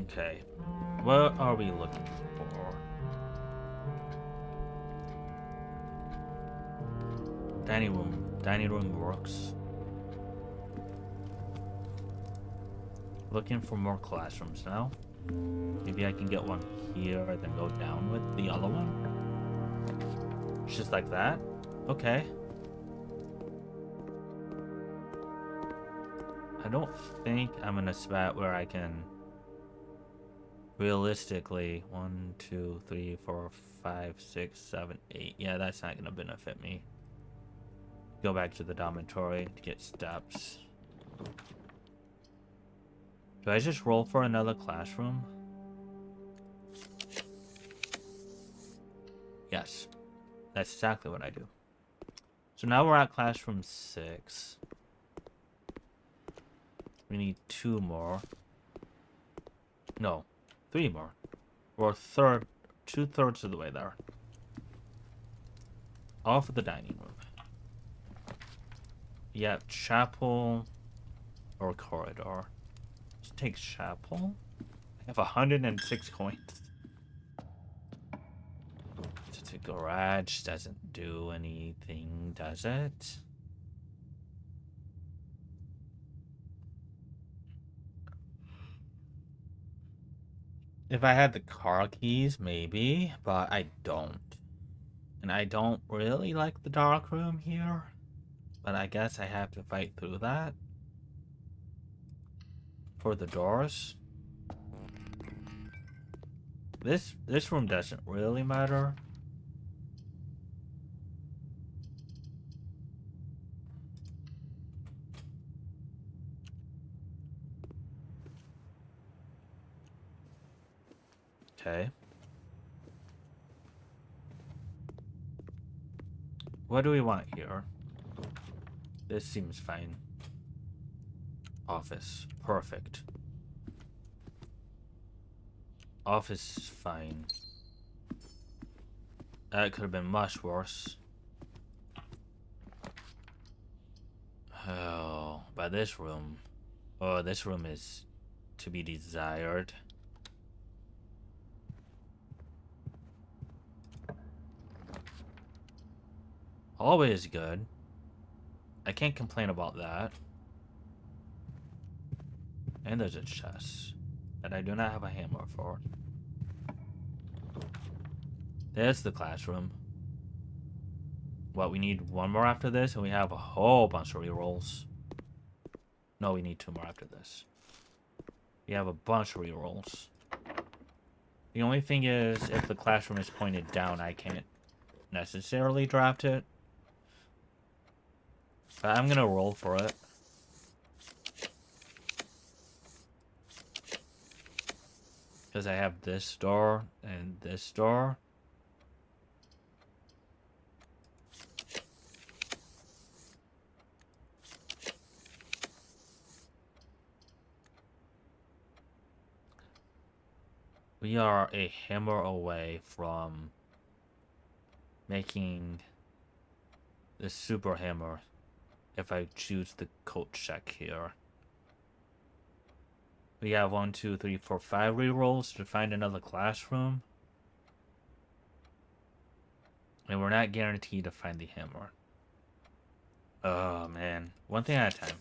Okay. What are we looking for? Dining room. Dining room works. Looking for more classrooms now. Maybe I can get one here and then go down with the other one. Just like that? Okay. I don't think I'm in a spot where I can realistically 1, 2, 3, 4, 5, 6, 7, 8. Yeah, that's not gonna benefit me. Go back to the dormitory to get steps. Do I just roll for another classroom? Yes. That's exactly what I do. So now we're at classroom 6. We need 2 more. No, 3 more. We're 2/3 of the way there. Off of the dining room. Yeah, chapel or corridor. Let's take chapel. I have 106 coins. The garage doesn't do anything, does it? If I had the car keys, maybe, but I don't. And I don't really like the dark room here. But I guess I have to fight through that. For the doors. This room doesn't really matter. Okay. What do we want here? This seems fine. Office. Perfect. Office is fine. That could have been much worse. Oh, but this room. Oh, this room is to be desired. Always good. I can't complain about that. And there's a chest that I do not have a hammer for. There's the classroom. What, we need one more after this, and we have a whole bunch of rerolls. No, we need two more after this. We have a bunch of rerolls. The only thing is, if the classroom is pointed down, I can't necessarily draft it. But I'm gonna roll for it. Because I have this door and this door. We are a hammer away from making the super hammer if I choose the code check here. We have 1, 2, 3, 4, 5 rerolls to find another classroom. And we're not guaranteed to find the hammer. Oh man. One thing at a time.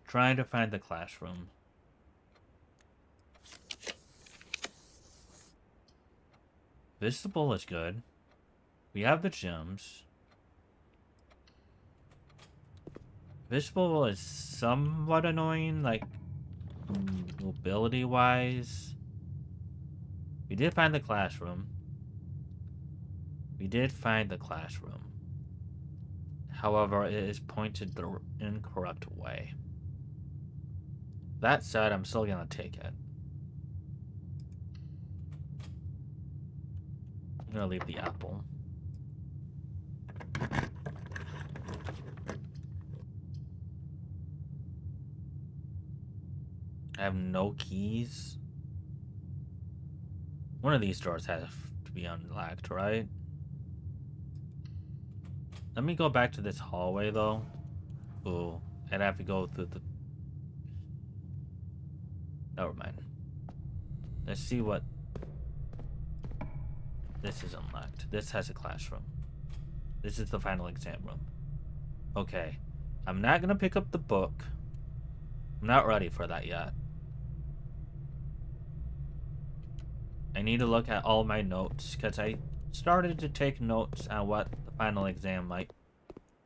Trying to find the classroom. Visible is good. We have the gems. Visible is somewhat annoying, like mobility wise. We did find the classroom. We did find the classroom. However, it is pointed the incorrect way. That said, I'm still gonna take it. I'm gonna leave the apple. I have no keys. One of these doors has to be unlocked, right? Let me go back to this hallway, though. Ooh, I'd have to go through the... Never mind. Let's see what... This is unlocked. This has a classroom. This is the final exam room. Okay. I'm not gonna pick up the book. I'm not ready for that yet. I need to look at all my notes, because I started to take notes on what the final exam might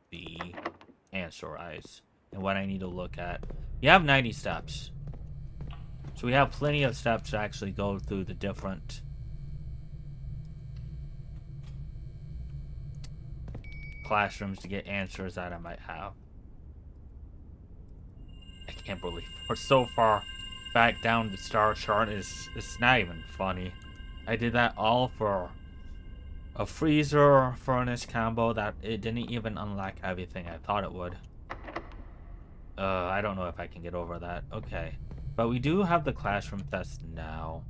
be answer-wise, and what I need to look at. We have 90 steps. So we have plenty of steps to actually go through the different classrooms to get answers that I might have. I can't believe we're so far back down the star chart. It's not even funny. I did that all for a freezer furnace combo that it didn't even unlock everything I thought it would. I don't know if I can get over that. Okay. But we do have the classroom test now.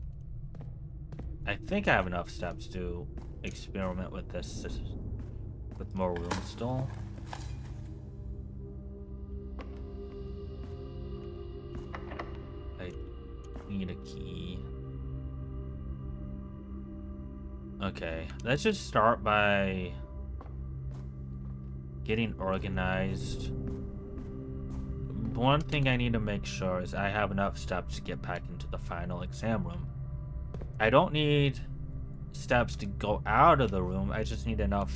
I think I have enough steps to experiment with this with more rooms still. I need a key. Okay, let's just start by getting organized. one thing I need to make sure is I have enough steps to get back into the final exam room. I don't need steps to go out of the room, I just need enough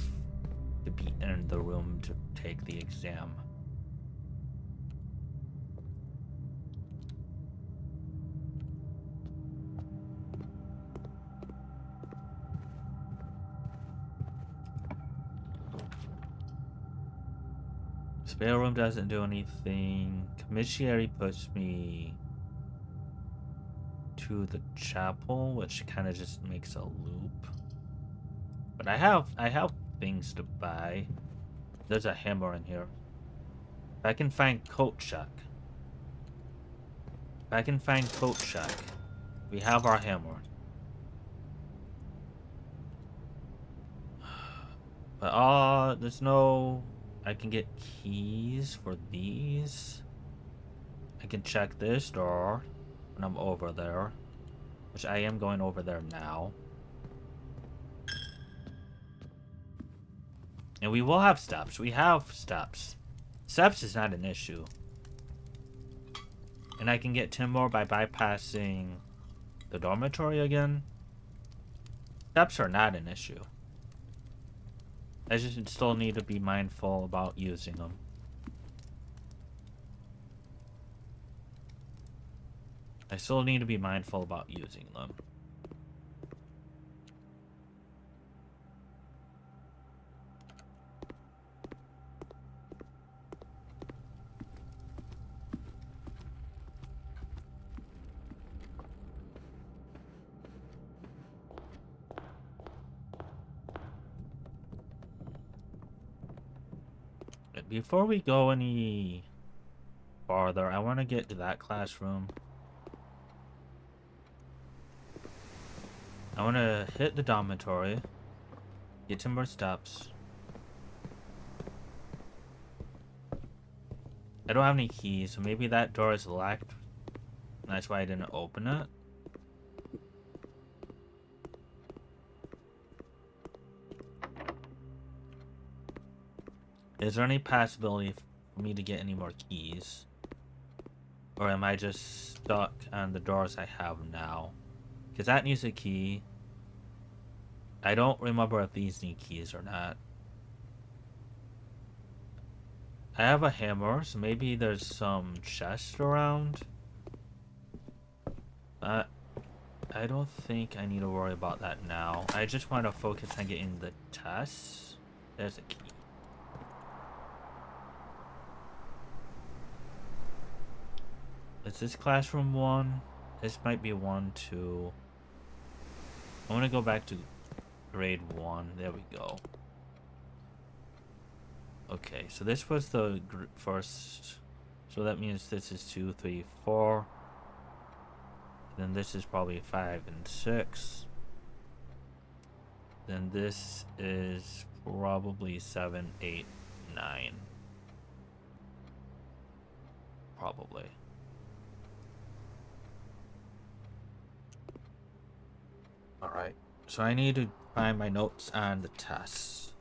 to be in the room to take the exam. Spare room doesn't do anything. Commissary puts me to the chapel, which kind of just makes a loop. But I have things to buy. There's a hammer in here. If I can find Coat Shack. If I can find Coat Shack, we have our hammer. But there's no. I can get keys for these. I can check this door when I'm over there, which I am going over there now. And we will have steps. We have steps. Steps is not an issue. And I can get timber by bypassing the dormitory again. Steps are not an issue. I just still need to be mindful about using them. I still need to be mindful about using them. Before we go any farther, I want to get to that classroom. I want to hit the dormitory, get some more steps. I don't have any keys, so maybe that door is locked. That's why I didn't open it. Is there any possibility for me to get any more keys? Or am I just stuck on the doors I have now? Because that needs a key. I don't remember if these need keys or not. I have a hammer, so maybe there's some chests around. I don't think I need to worry about that now. I just want to focus on getting the tests. There's a key. Is this classroom 1? This might be 1, 2. I want to go back to grade 1. There we go. Okay, so this was the first. So that means this is 2, 3, 4. Then this is probably 5 and 6. Then this is probably 7, 8, 9. Probably. Alright, so I need to find my notes on the tests.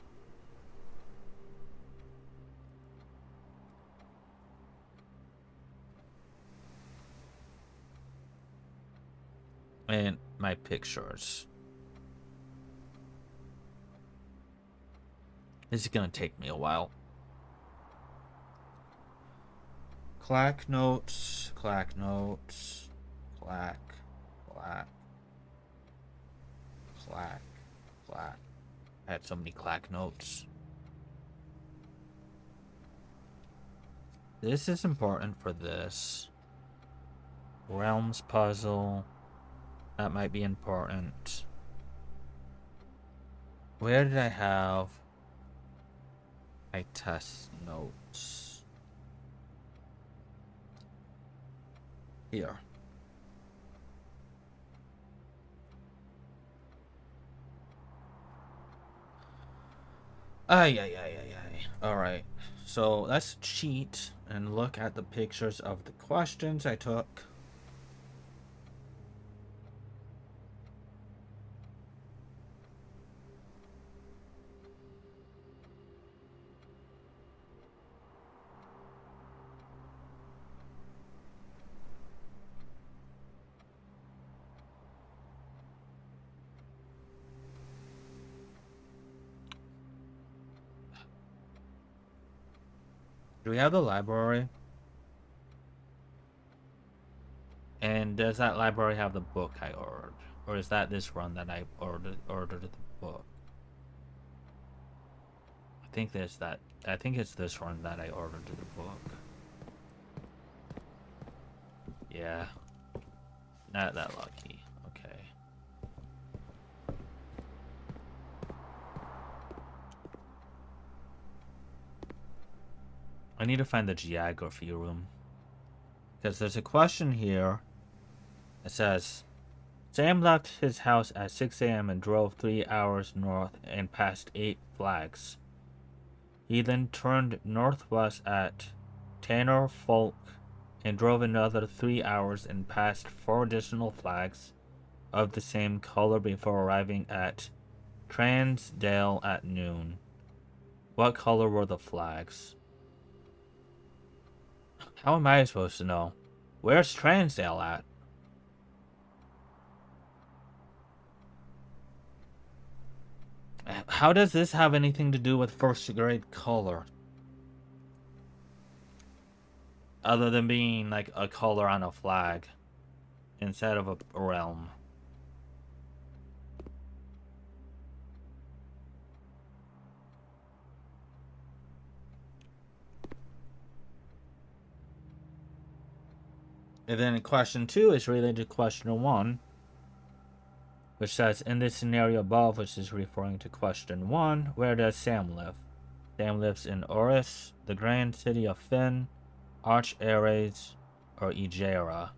And my pictures. This is gonna take me a while. Clack notes, clack notes, clack, clack, clack, clack. I had so many clack notes. This is important for this. Realms puzzle. That might be important. Where did I have my test notes? Here. Ay. Alright. So let's cheat and look at the pictures of the questions I took. we have the library? And does that library have the book I ordered? Or is that this run that I ordered the book? I think there's that. I think it's this run that I ordered the book. Yeah. Not that lucky. Okay. I need to find the geography room. Because there's a question here. It says, Sam left his house at 6 a.m. and drove 3 hours north and passed 8 flags. He then turned northwest at Tanner Folk and drove another 3 hours and passed 4 additional flags of the same color before arriving at Transdale at noon. What color were the flags? How am I supposed to know? Where's Transdale at? How does this have anything to do with first grade color? Other than being like a color on a flag instead of a realm. And then question 2 is related to question 1, which says, in this scenario above, which is referring to question 1, where does Sam live? Sam lives in Oris, the grand city of Finn, Arch Ares, or Ejera.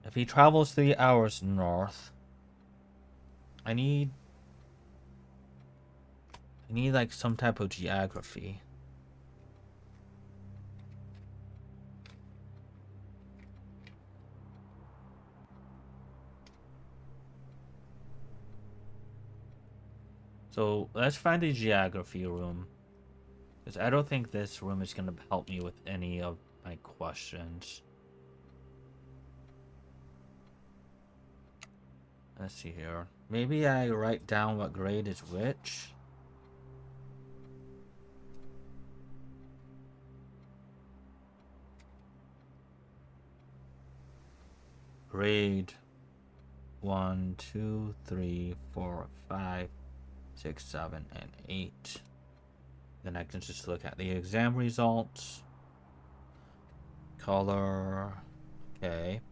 If he travels 3 hours north, I need like some type of geography. So let's find the geography room. Because I don't think this room is going to help me with any of my questions. Let's see here. Maybe I write down what grade is which. Grade 1, 2, 3, 4, 5, 6, 7, and 8. Then I can just look at the exam results. Color. Okay.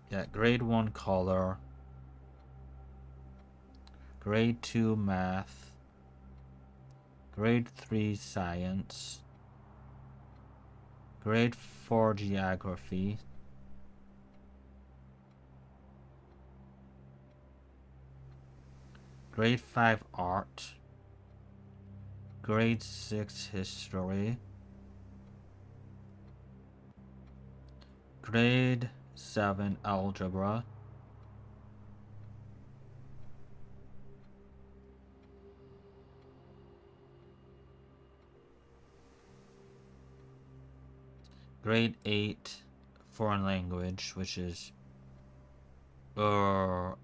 Yeah, grade 1 color. Grade 2 math. Grade 3 science. Grade 4 geography. Grade 5 art. Grade 6 history. Grade 7 algebra. Grade 8 foreign language, which is AN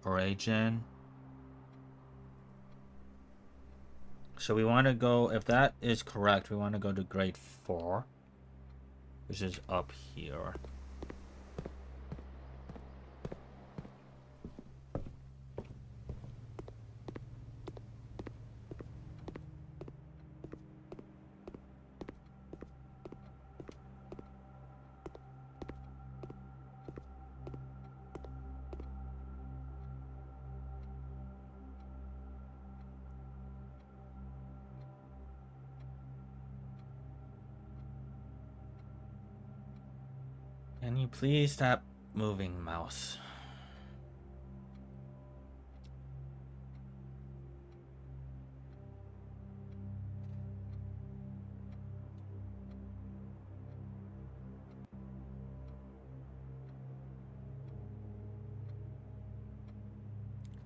or AGEN. So we want to go, if that is correct, we want to go to grade 4, which is up here. Can you please stop moving, mouse?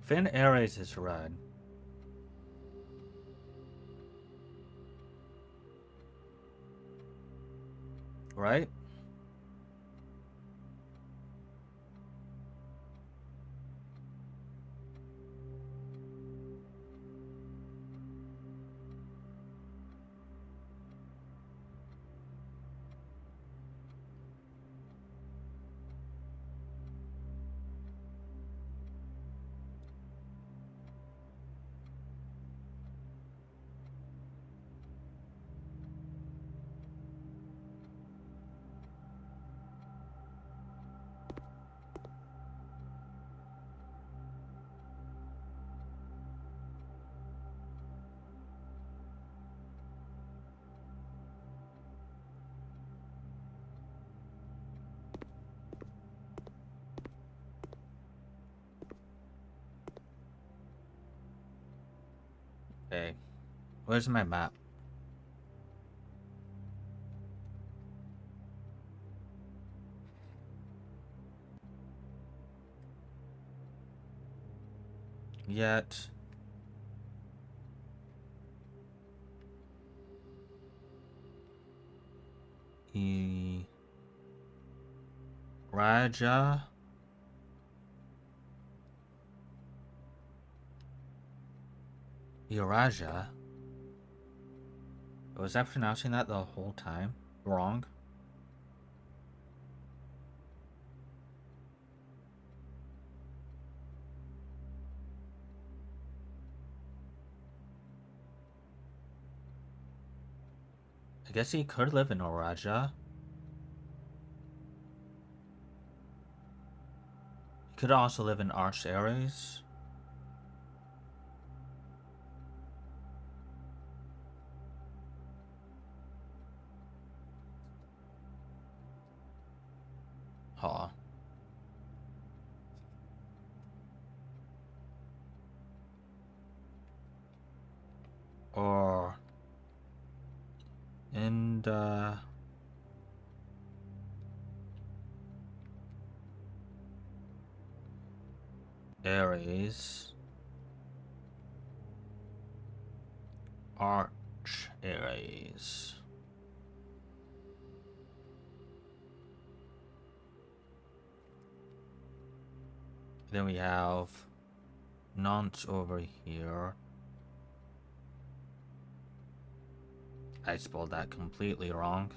Finn Ares is red. Right? Okay. Where's my map? Yet. Raja. Iraja. Was I pronouncing that the whole time wrong? I guess he could live in Iraja. He could also live in Arch Ares. Huh. Or in the Ares. Arch Ares. Then we have Nantes over here. I spelled that completely wrong.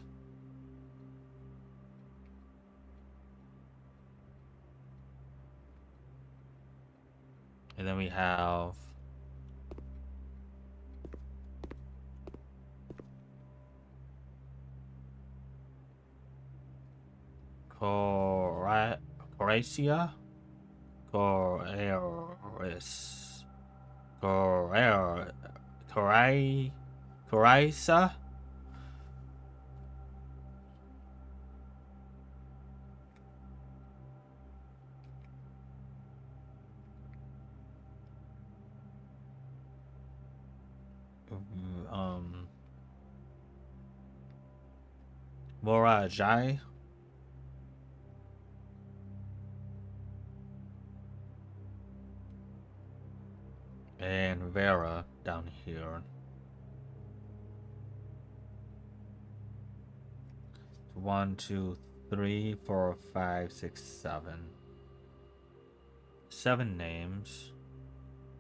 And then we have Coracia? Coraris. Coraisa? Morajai? And Vera down here. 1, 2, 3, 4, 5, 6, 7. 7 names.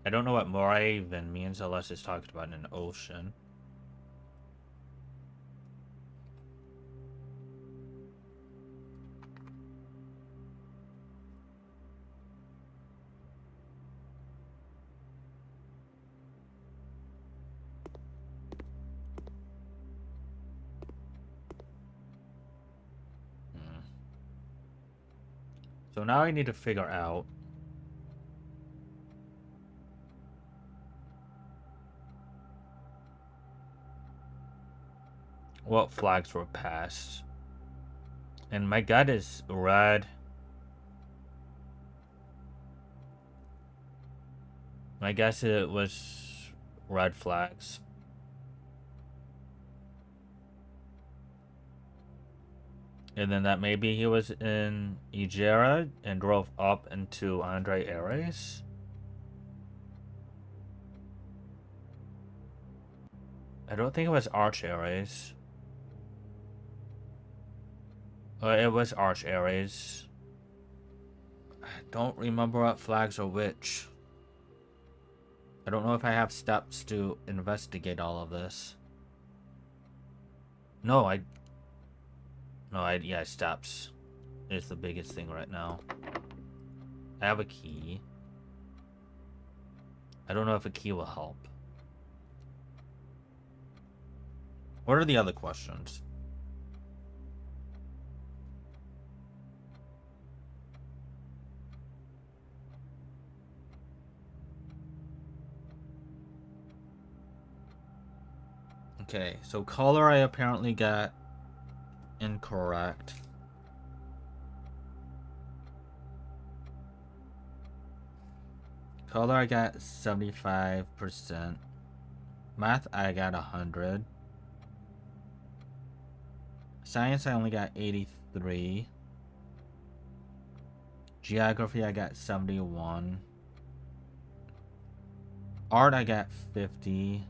I don't know what Moravian means unless it's talked about in an ocean. So now I need to figure out what flags were passed. And my gut is red. I guess it was red flags. And then that maybe he was in Ejera and drove up into Andre Ares. I don't think it was Arch Ares. It was Arch Ares. I don't remember what flags are which. I don't know if I have steps to investigate all of this. No, yeah, steps is the biggest thing right now. I have a key. I don't know if a key will help. What are the other questions? Okay, so color I apparently got incorrect. Color I got 75%. Math, I got 100. Science, I only got 83. Geography, I got 71. Art, I got 50.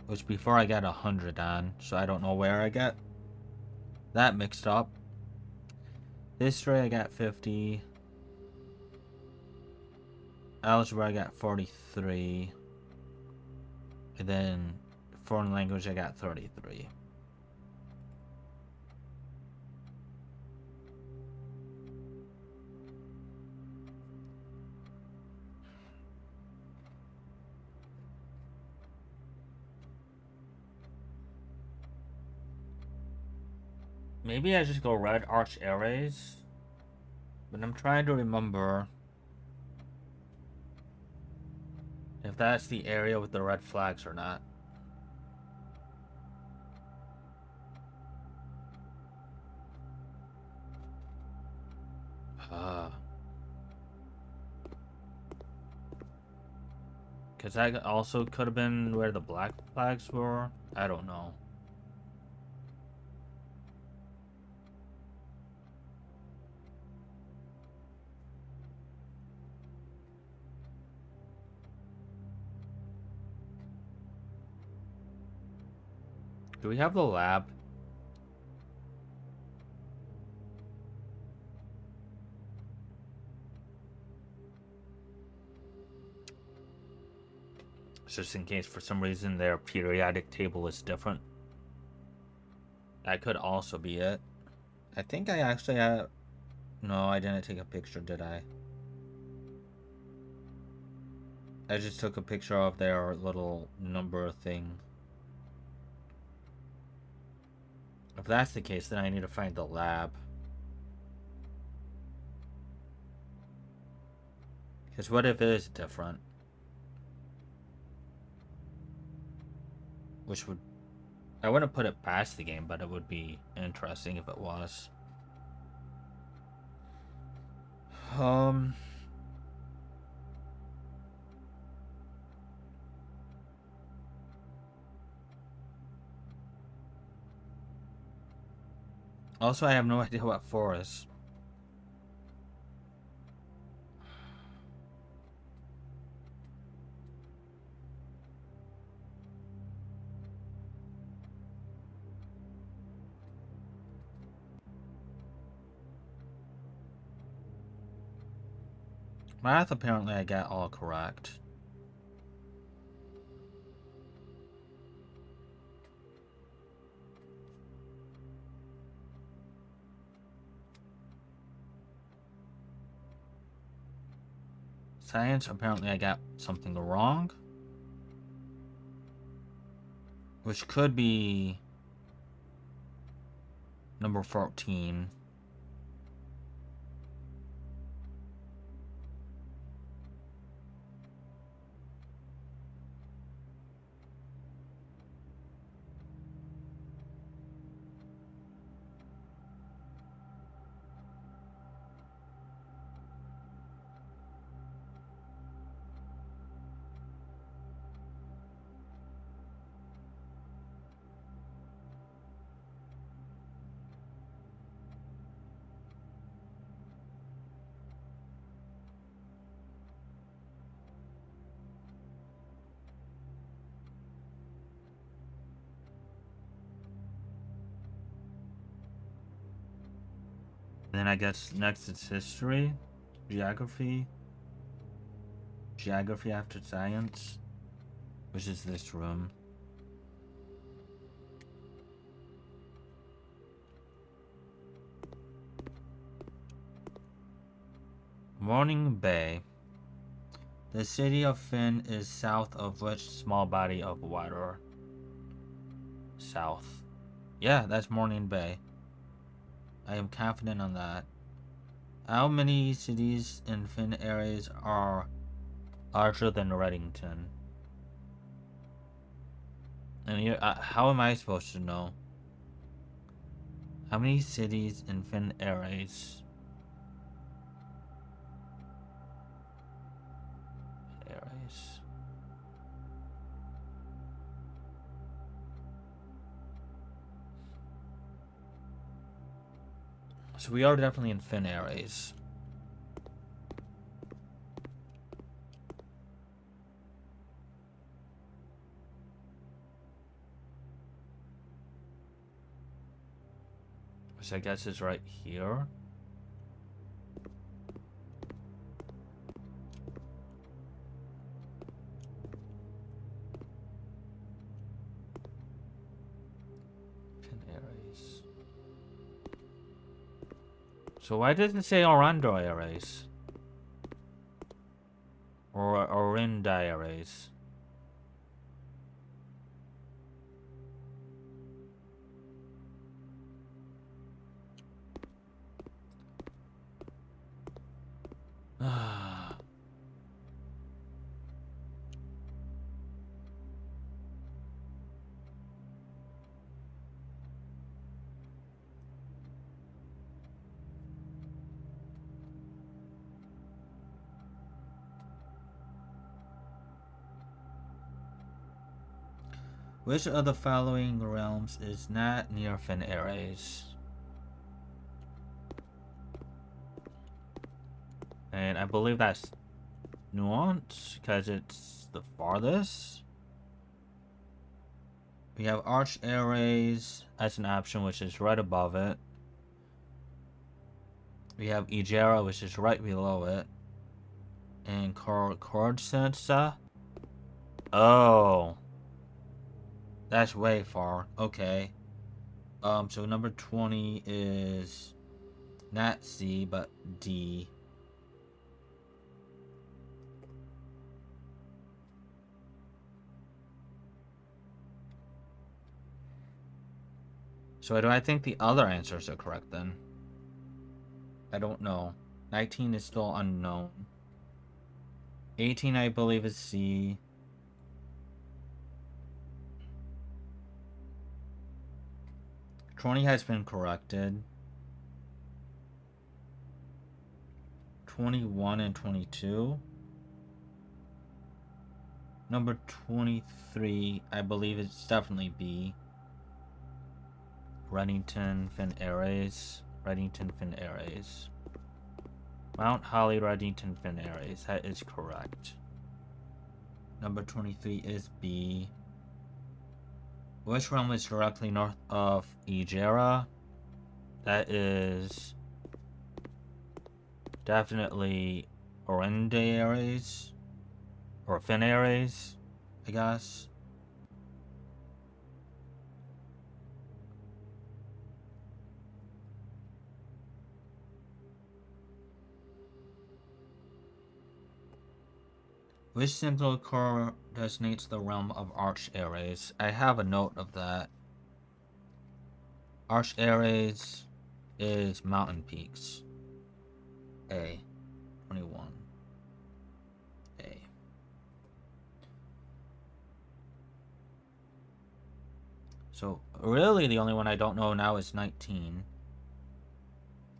Which before I got 100 on, so I don't know where I got that mixed up. History, I got 50. Algebra, I got 43. And then foreign language, I got 33. Maybe I just go red arch arrays. But I'm trying to remember if that's the area with the red flags or not. Because that also could have been where the black flags were. I don't know. Do we have the lab? Just in case for some reason their periodic table is different. That could also be it. I think I actually have... No, I didn't take a picture, did I? I just took a picture of their little number thing. If that's the case, then I need to find the lab. Because what if it is different? Which would... I wouldn't put it past the game, but it would be interesting if it was. Also, I have no idea what 4 is. Math, apparently I got all correct. Science, apparently I got something wrong. Which could be number 14. And then I guess next it's history, geography, geography after science, which is this room. Morning Bay. The city of Finn is south of which small body of water? South. Yeah, that's Morning Bay. I am confident on that. How many cities in Finn areas are larger than Reddington? And here, how am I supposed to know? How many cities in Finn areas? So we are definitely in fin areas. Which I guess is right here. Fin areas. So why doesn't it say Orlando areas? Or Orinda areas? Which of the following realms is not near fin areas? And I believe that's Nuance, because it's the farthest. We have Arch Ares as an option, which is right above it. We have Ejera, which is right below it. And Cordsensa. Oh. That's way far. Okay. So number 20 is not C, but D. So do I think the other answers are correct then? I don't know. 19 is still unknown. 18 I believe is C. 20 has been corrected. 21 and 22. Number 23, I believe it's definitely B. Reddington, Fin Ares. Reddington, Fin Ares. Mount Holly, Reddington, Fin Ares. That is correct. Number 23 is B. Which realm is directly north of Ejera? That is definitely Orende Ares. Or Fin Ares, I guess. Which single core designates the realm of Arch Ares? I have a note of that. Arch Ares is mountain peaks. A. 21. A. So, really, the only one I don't know now is 19.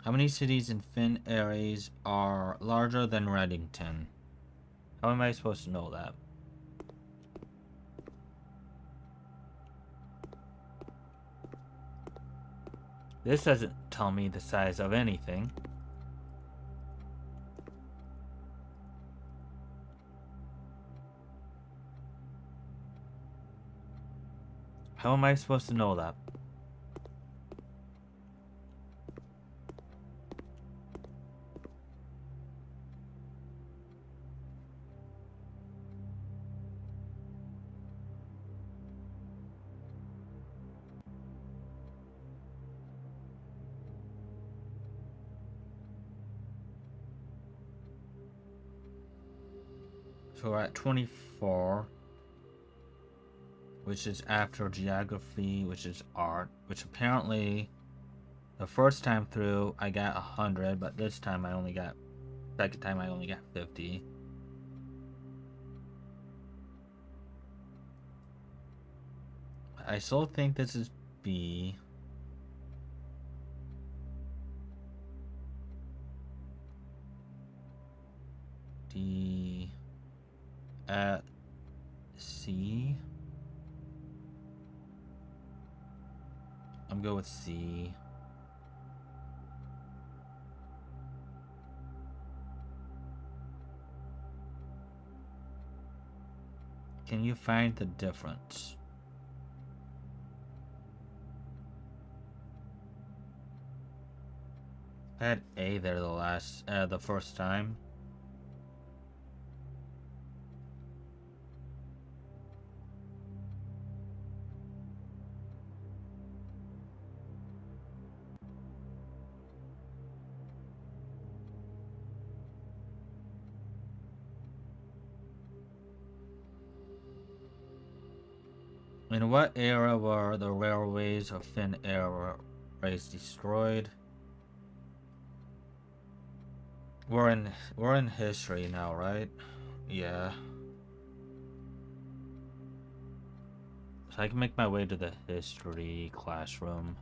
How many cities in Fin Ares are larger than Reddington? How am I supposed to know that? This doesn't tell me the size of anything. How am I supposed to know that? So we're at 24, which is after geography, which is art, which apparently the first time through I got 100, but this time second time I only got 50. I still think this is B. D at C. I'm going with C. Can you find the difference? I had A there the first time. In what era were the railways of Thin Airways destroyed? We're in history now, right? Yeah. So I can make my way to the history classroom.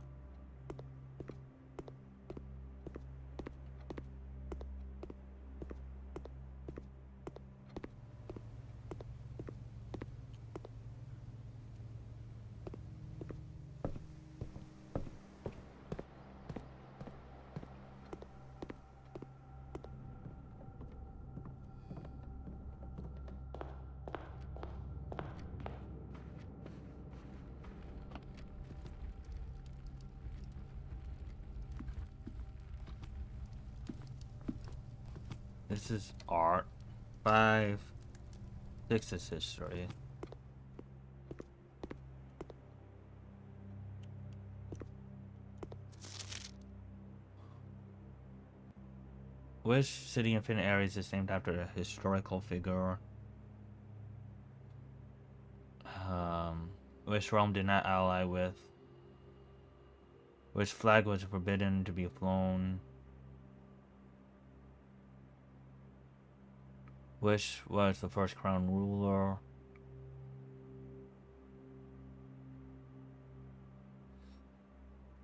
This is art. 5, 6 is history. Which city in Thin Airways is named after a historical figure? Which realm did not ally with? Which flag was forbidden to be flown? Which was the first crown ruler?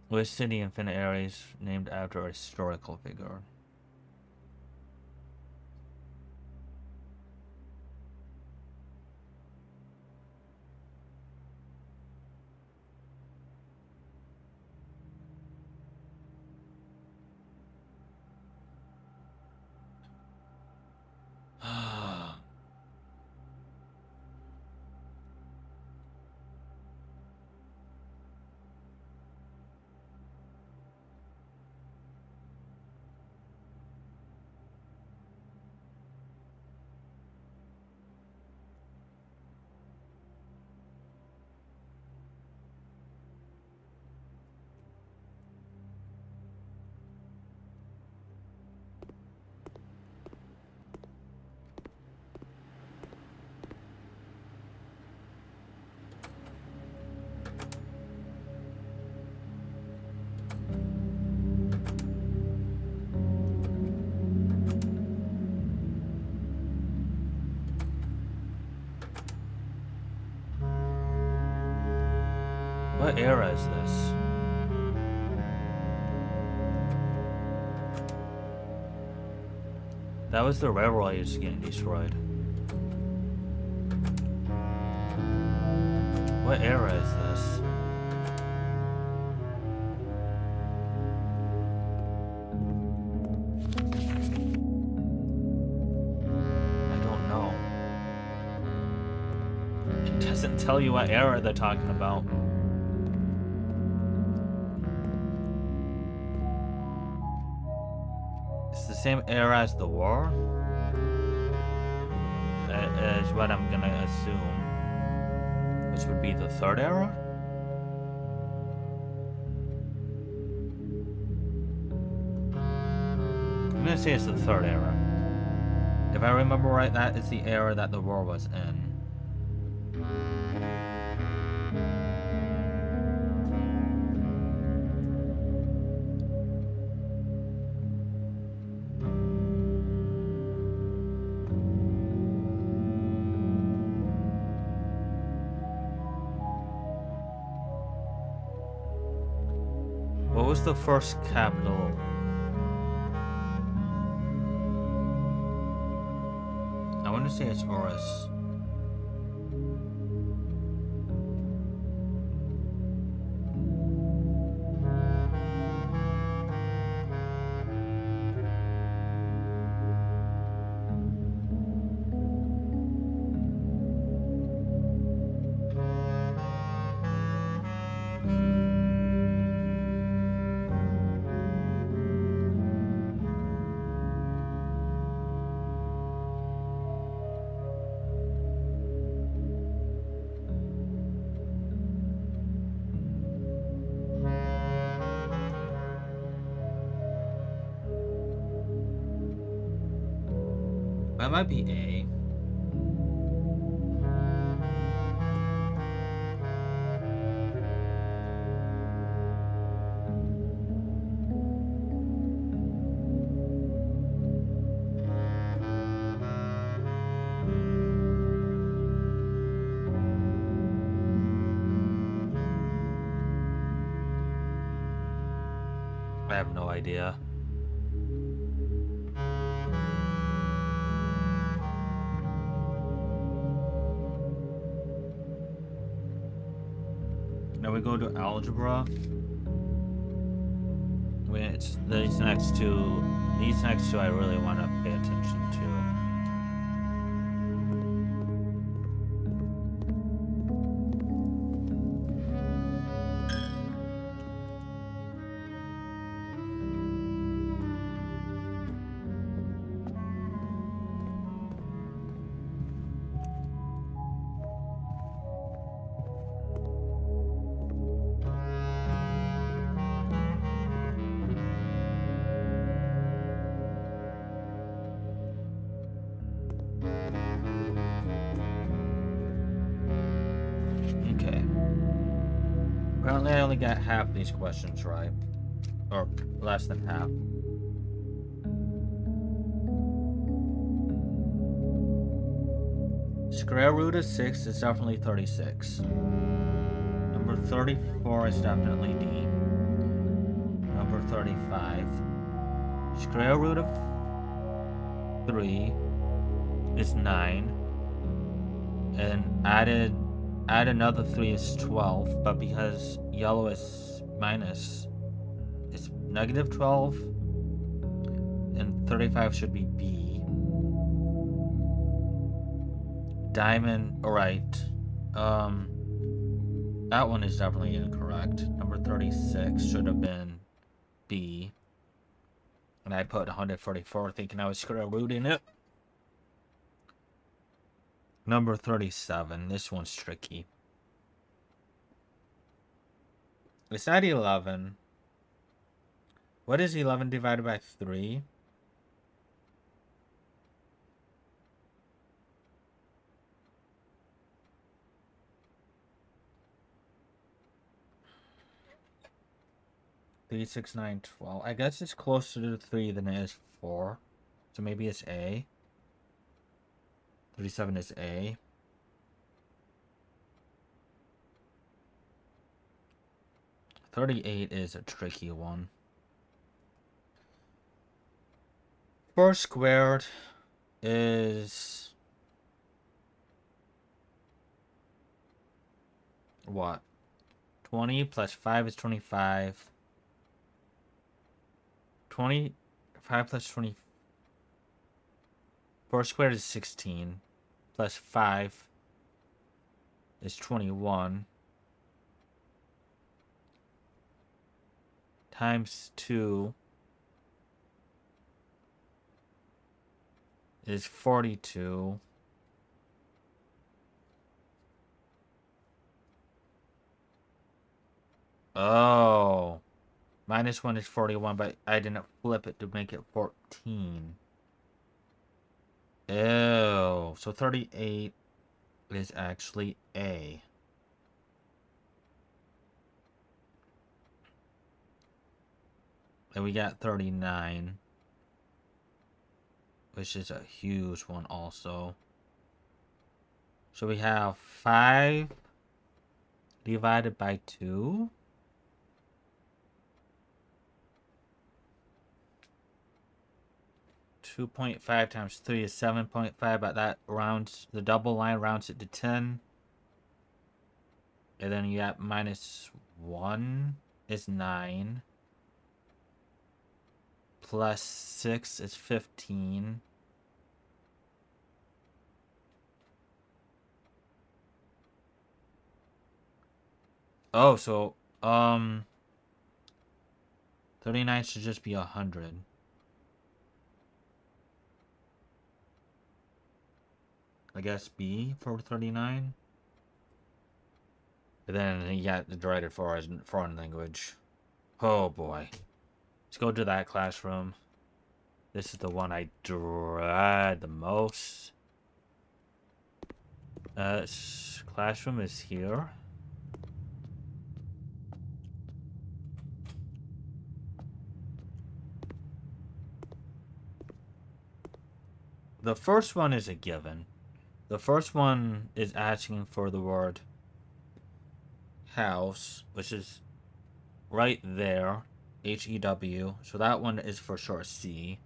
Which city in Thin Airways named after a historical figure? What era is this? That was the railways getting destroyed. What era is this? I don't know. It doesn't tell you what era they're talking about. Same era as the war? Is what I'm gonna assume. Which would be the third era? I'm gonna say it's the third era. If I remember right, that is the era that the war was in. What was the first capital? I want to say it's Horus. might be A. I have no idea. Now we go to algebra. It's these next two. These next two I really want to pay attention to. Okay. Apparently I only got half these questions right. Or less than half. Square root of 6 is definitely 36. Number 34 is definitely D. Number 35. Square root of 3 is 9. And add another 3 is 12. But because yellow is minus, it's negative 12. And 35 should be B. Diamond, alright. That one is definitely incorrect. Number 36 should have been B. And I put 144 thinking I was square rooting it. Number 37. This one's tricky. It's not 11. What is 11 divided by 3? Three, 6, 9, 12. I guess it's closer to 3 than it is 4. So maybe it's A. 37 is A. $38 is a tricky one. 4 squared is what? 20 plus 5 is 25. 25 plus 20. 4 squared is 16. Plus 5 is 21. Times 2 is 42. Oh. Minus 1 is 41, but I didn't flip it to make it 14. Ew. So 38 is actually A. And we got 39. Which is a huge one also. So we have 5 divided by 2. 2.5 times 3 is 7.5, but that rounds, the double line rounds it to 10. And then you got minus 1 is 9. Plus 6 is 15. Oh, so, 39 should just be 100. I guess B for 39. And then you got the derided foreign language. Oh boy. Let's go to that classroom. This is the one I dread the most. Classroom is here. The first one is a given. The first one is asking for the word house, which is right there. Hew. So that one is for sure C.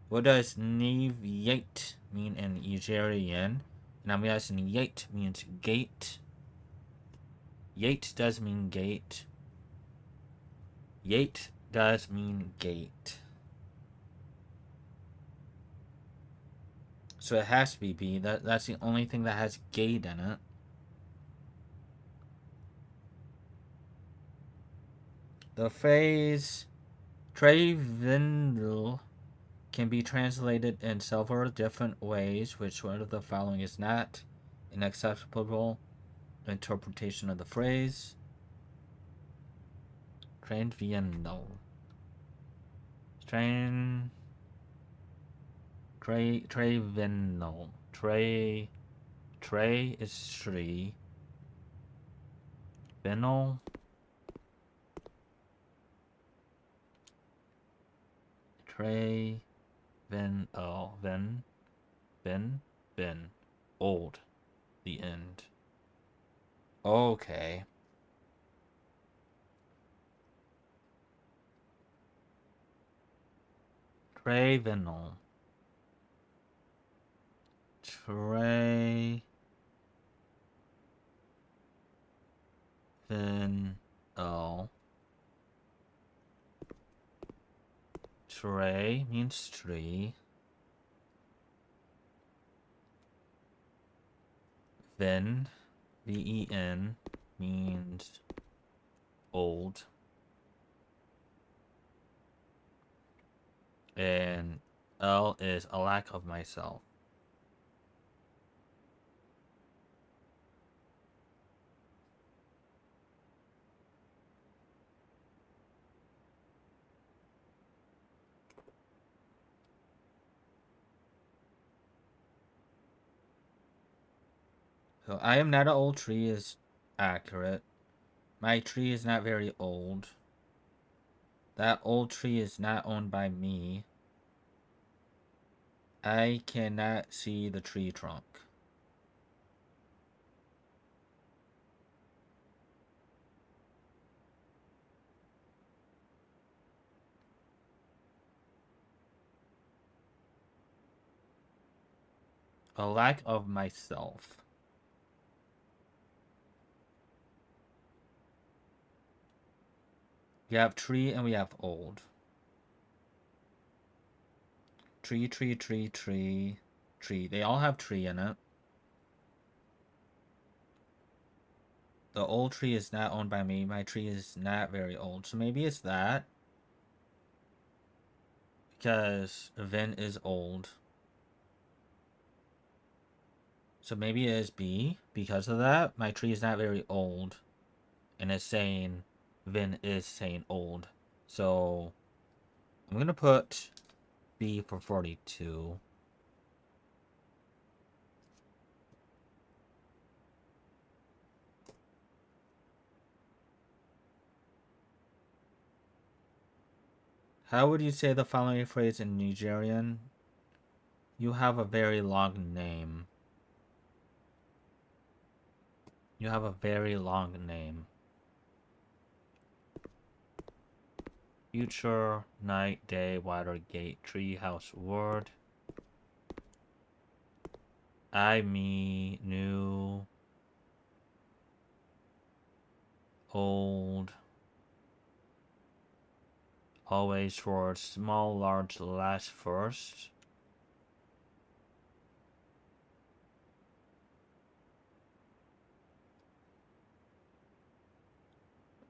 What does Neviate mean in Nigerian? And I'm guessing Yate means gate. Yate does mean gate. Yate does mean gate. So it has to be B. That's the only thing that has gate in it. The phrase Travenel can be translated in several different ways. Which one of the following is not an acceptable interpretation of the phrase? Travenel. Travenel. Tray is tree. Venel. Tray. Ben. Old. The end. Okay. Travenel. Tray. Venel. Tray means tree. Ven, V-E-N, means old. And L is a lack of myself. So I am not an old tree is accurate. My tree is not very old. That old tree is not owned by me. I cannot see the tree trunk. A lack of myself. We have tree and we have old. Tree. They all have tree in it. The old tree is not owned by me. My tree is not very old. So maybe it's that. Because Vin is old. So maybe it is B. Because of that, my tree is not very old. And it's saying Vin is saying old. So I'm going to put B for 42. How would you say the following phrase in Nigerian? You have a very long name. You have a very long name. Future, night, day, water, gate, tree, house, word. I, me, new, old. Always for small, large, last first.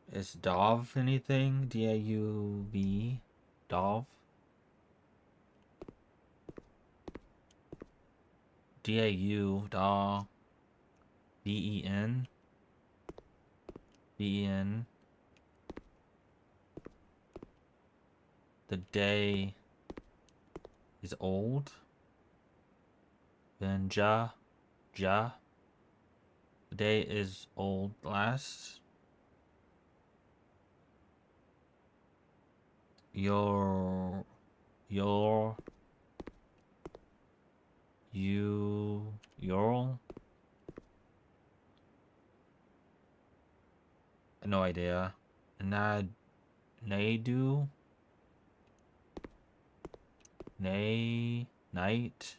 Is Dov anything? D-A-U-V? Dov? D-A-U, Daw. B-E-N? B-E-N? The day is old. Then ja. The day is old last. Your you your no idea. Nad Nadu Nay night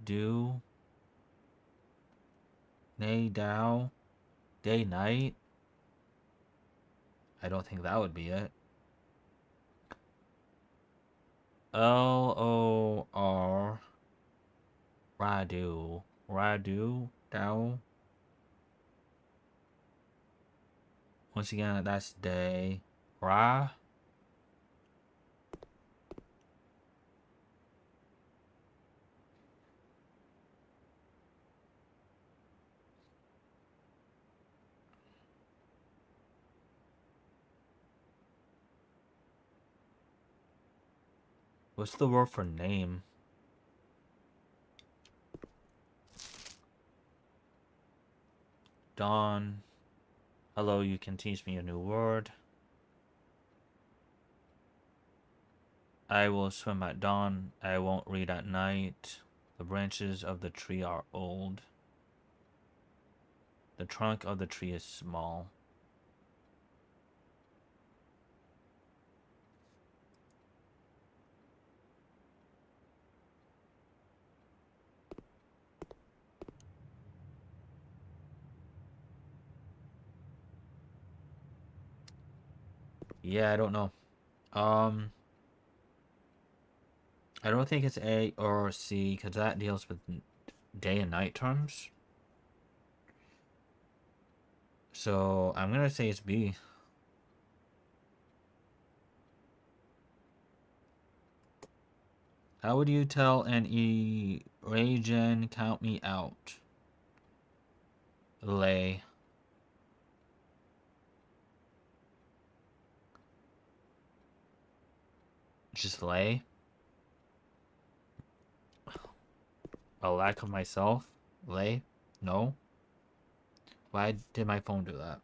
do Nay Dow day night. I don't think that would be it. Lor Radu Dow. Once again, that's day. Ra. What's the word for name? Dawn. Hello, you can teach me a new word. I will swim at dawn. I won't read at night. The branches of the tree are old. The trunk of the tree is small. Yeah, I don't know. I don't think it's A or C because that deals with day and night terms. So I'm gonna say it's B. How would you tell an Erajan count me out? Lay. Just lay. A lack of myself. Lay. No. Why did my phone do that?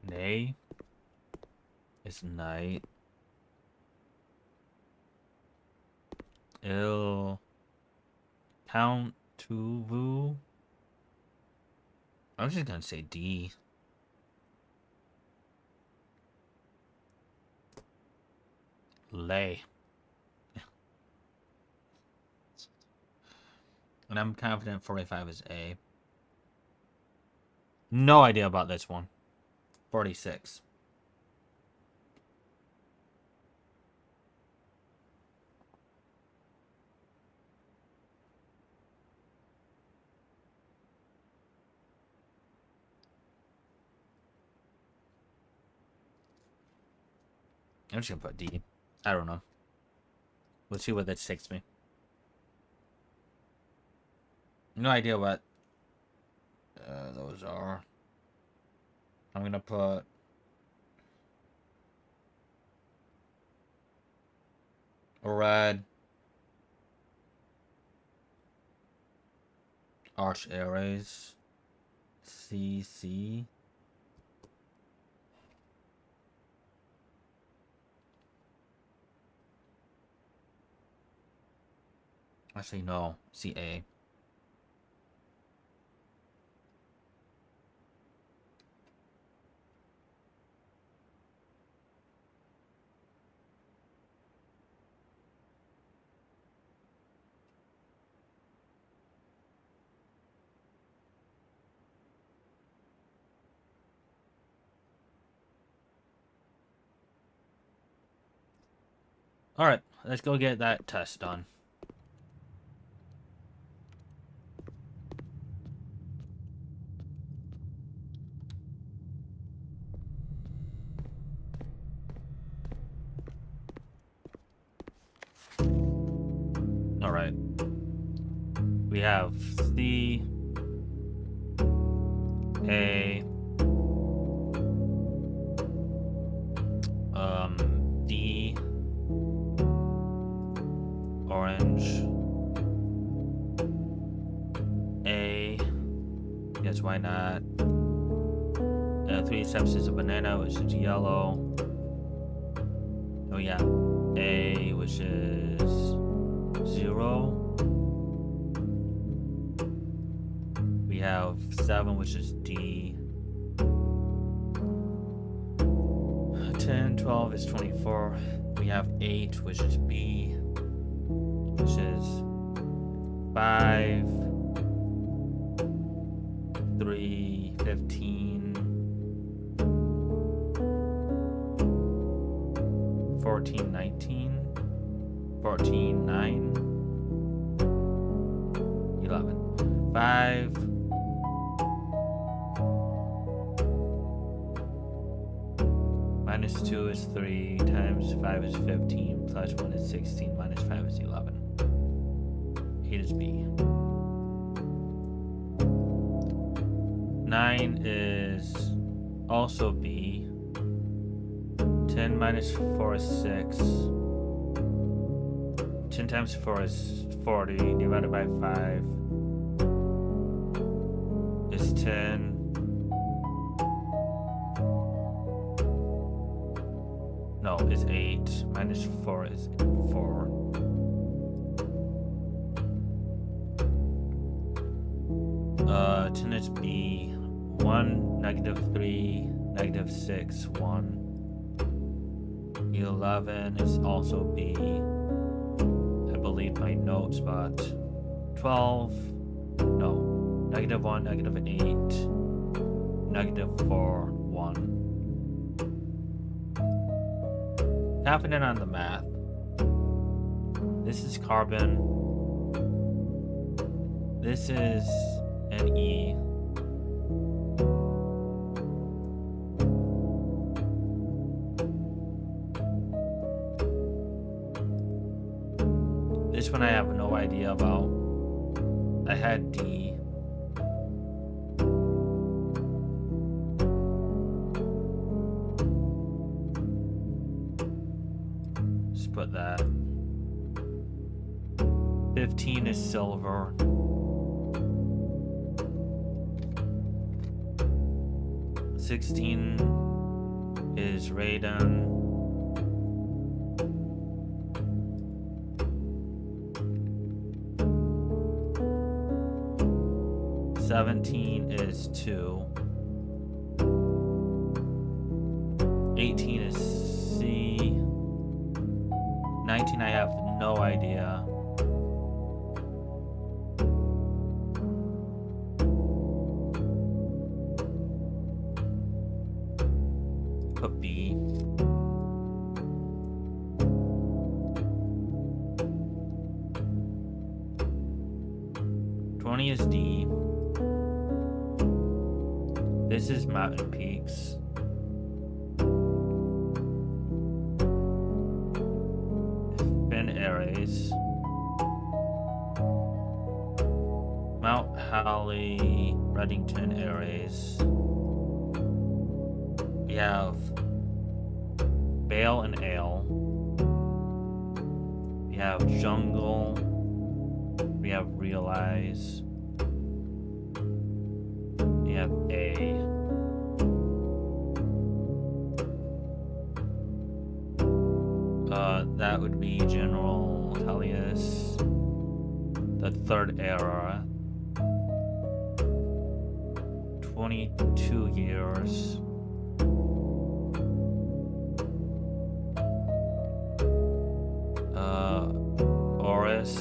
Nay. It's night. Ill. Count to vu. I'm just gonna say D. Lay. And I'm confident 45 is A. No idea about this one. 46. I'm just gonna put D. I don't know. Let's see what that takes me. No idea what those are. I'm gonna put red arch arrays. CC. Actually, no. CA. Alright, let's go get that test done. Alright. We have C, A, D, orange, A, guess why not, 3 steps is a banana, which is yellow, oh yeah, A, which is 0, we have 7, which is D, 10, 12 is 24. We have 8, which is B, which is 5, 3, 15, 14, 19, 14, 9, 11, 5, minus 2 is 3, times 5 is 15, plus 1 is 16, minus 5 is 11. 8 is B. 9 is also B. 10 minus 4 is 6. 10 times 4 is 40, divided by 5 is 10. No, is 8. Minus 4 is 4. Uh, 10 is B. 1, negative 3, negative 6, 1. 11 is also B. I believe my notes, but 12. No. Negative 1, negative 8. Negative 4, 1. Confident on the math. This is carbon. This is an E. This one I have no idea about. I had D. Just put that. 15 is silver. 16 is radon. 17 is 2. 18 is C. 19 I have no idea. Put B. 20 is D. This is mountain peaks. Fin Aries. Mount Holly, Reddington Aries. We have Bale and Ale. We have Jungle. We have Realize. We have A. That would be General Tellius. The third era. 22 years. Oris.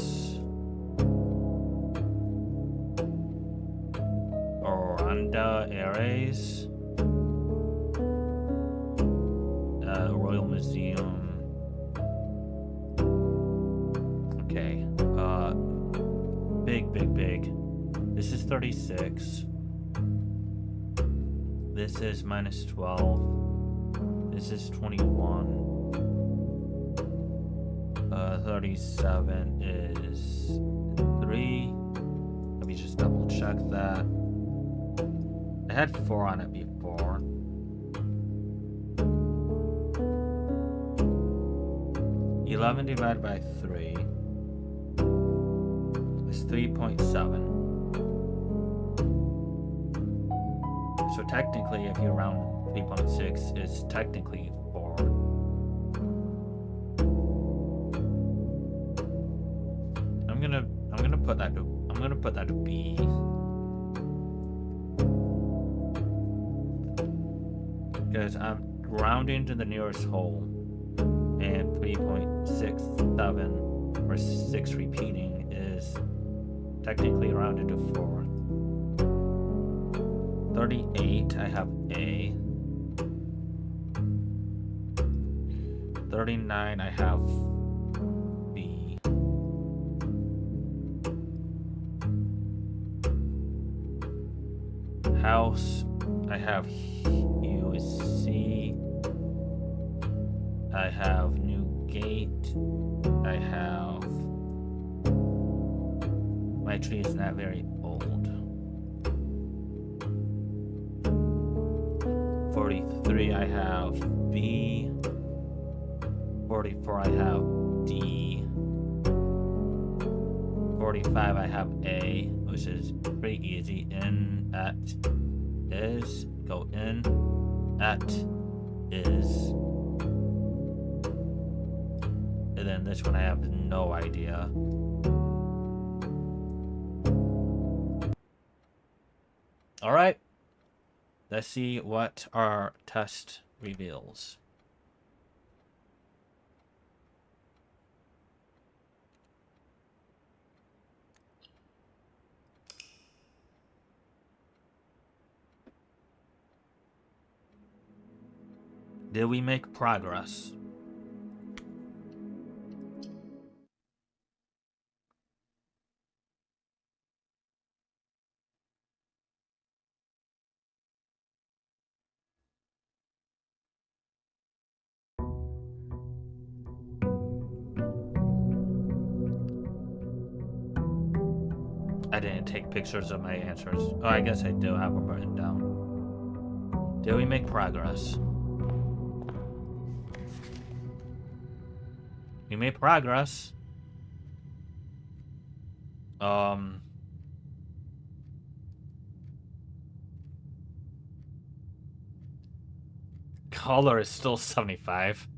Oranda Ares. Royal Museum. This is 36. This is minus 12. This is 21. 37 is 3. Let me just double check that. I had 4 on it before. $11 divided by 3 is 3.7. So technically, if you round 3.6, it's technically 4. I'm gonna put that to B. Because I'm rounding to the nearest whole, and 3.67 or 6 repeating is technically rounded to 4. 38, I have A. 39, I have B. House, I have U is C. I have new gate. I have... My tree is not very old. 43, I have B. 44, I have D. 45, I have A, which is pretty easy. In, at, is. Go in, at, is. And then this one I have no idea. Alright. Let's see what our test reveals. Did we make progress? I didn't take pictures of my answers. Oh, I guess I do have them written down. Did we make progress? We made progress. Color is still 75.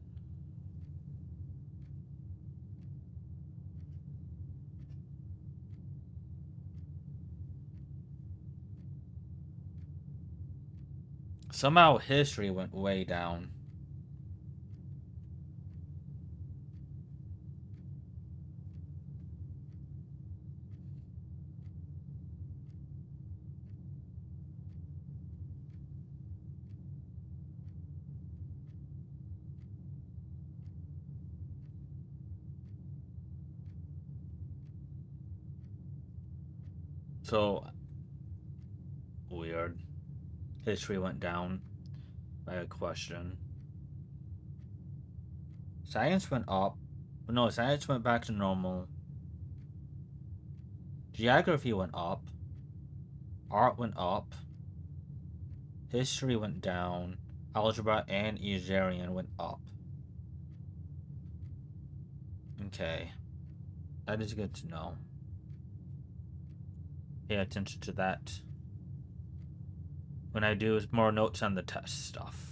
Somehow history went way down. So weird. History went down by a question. Science went up. No, science went back to normal. Geography went up. Art went up. History went down. Algebra and Vezara went up. Okay. That is good to know. Pay attention to that when I do more notes on the test stuff.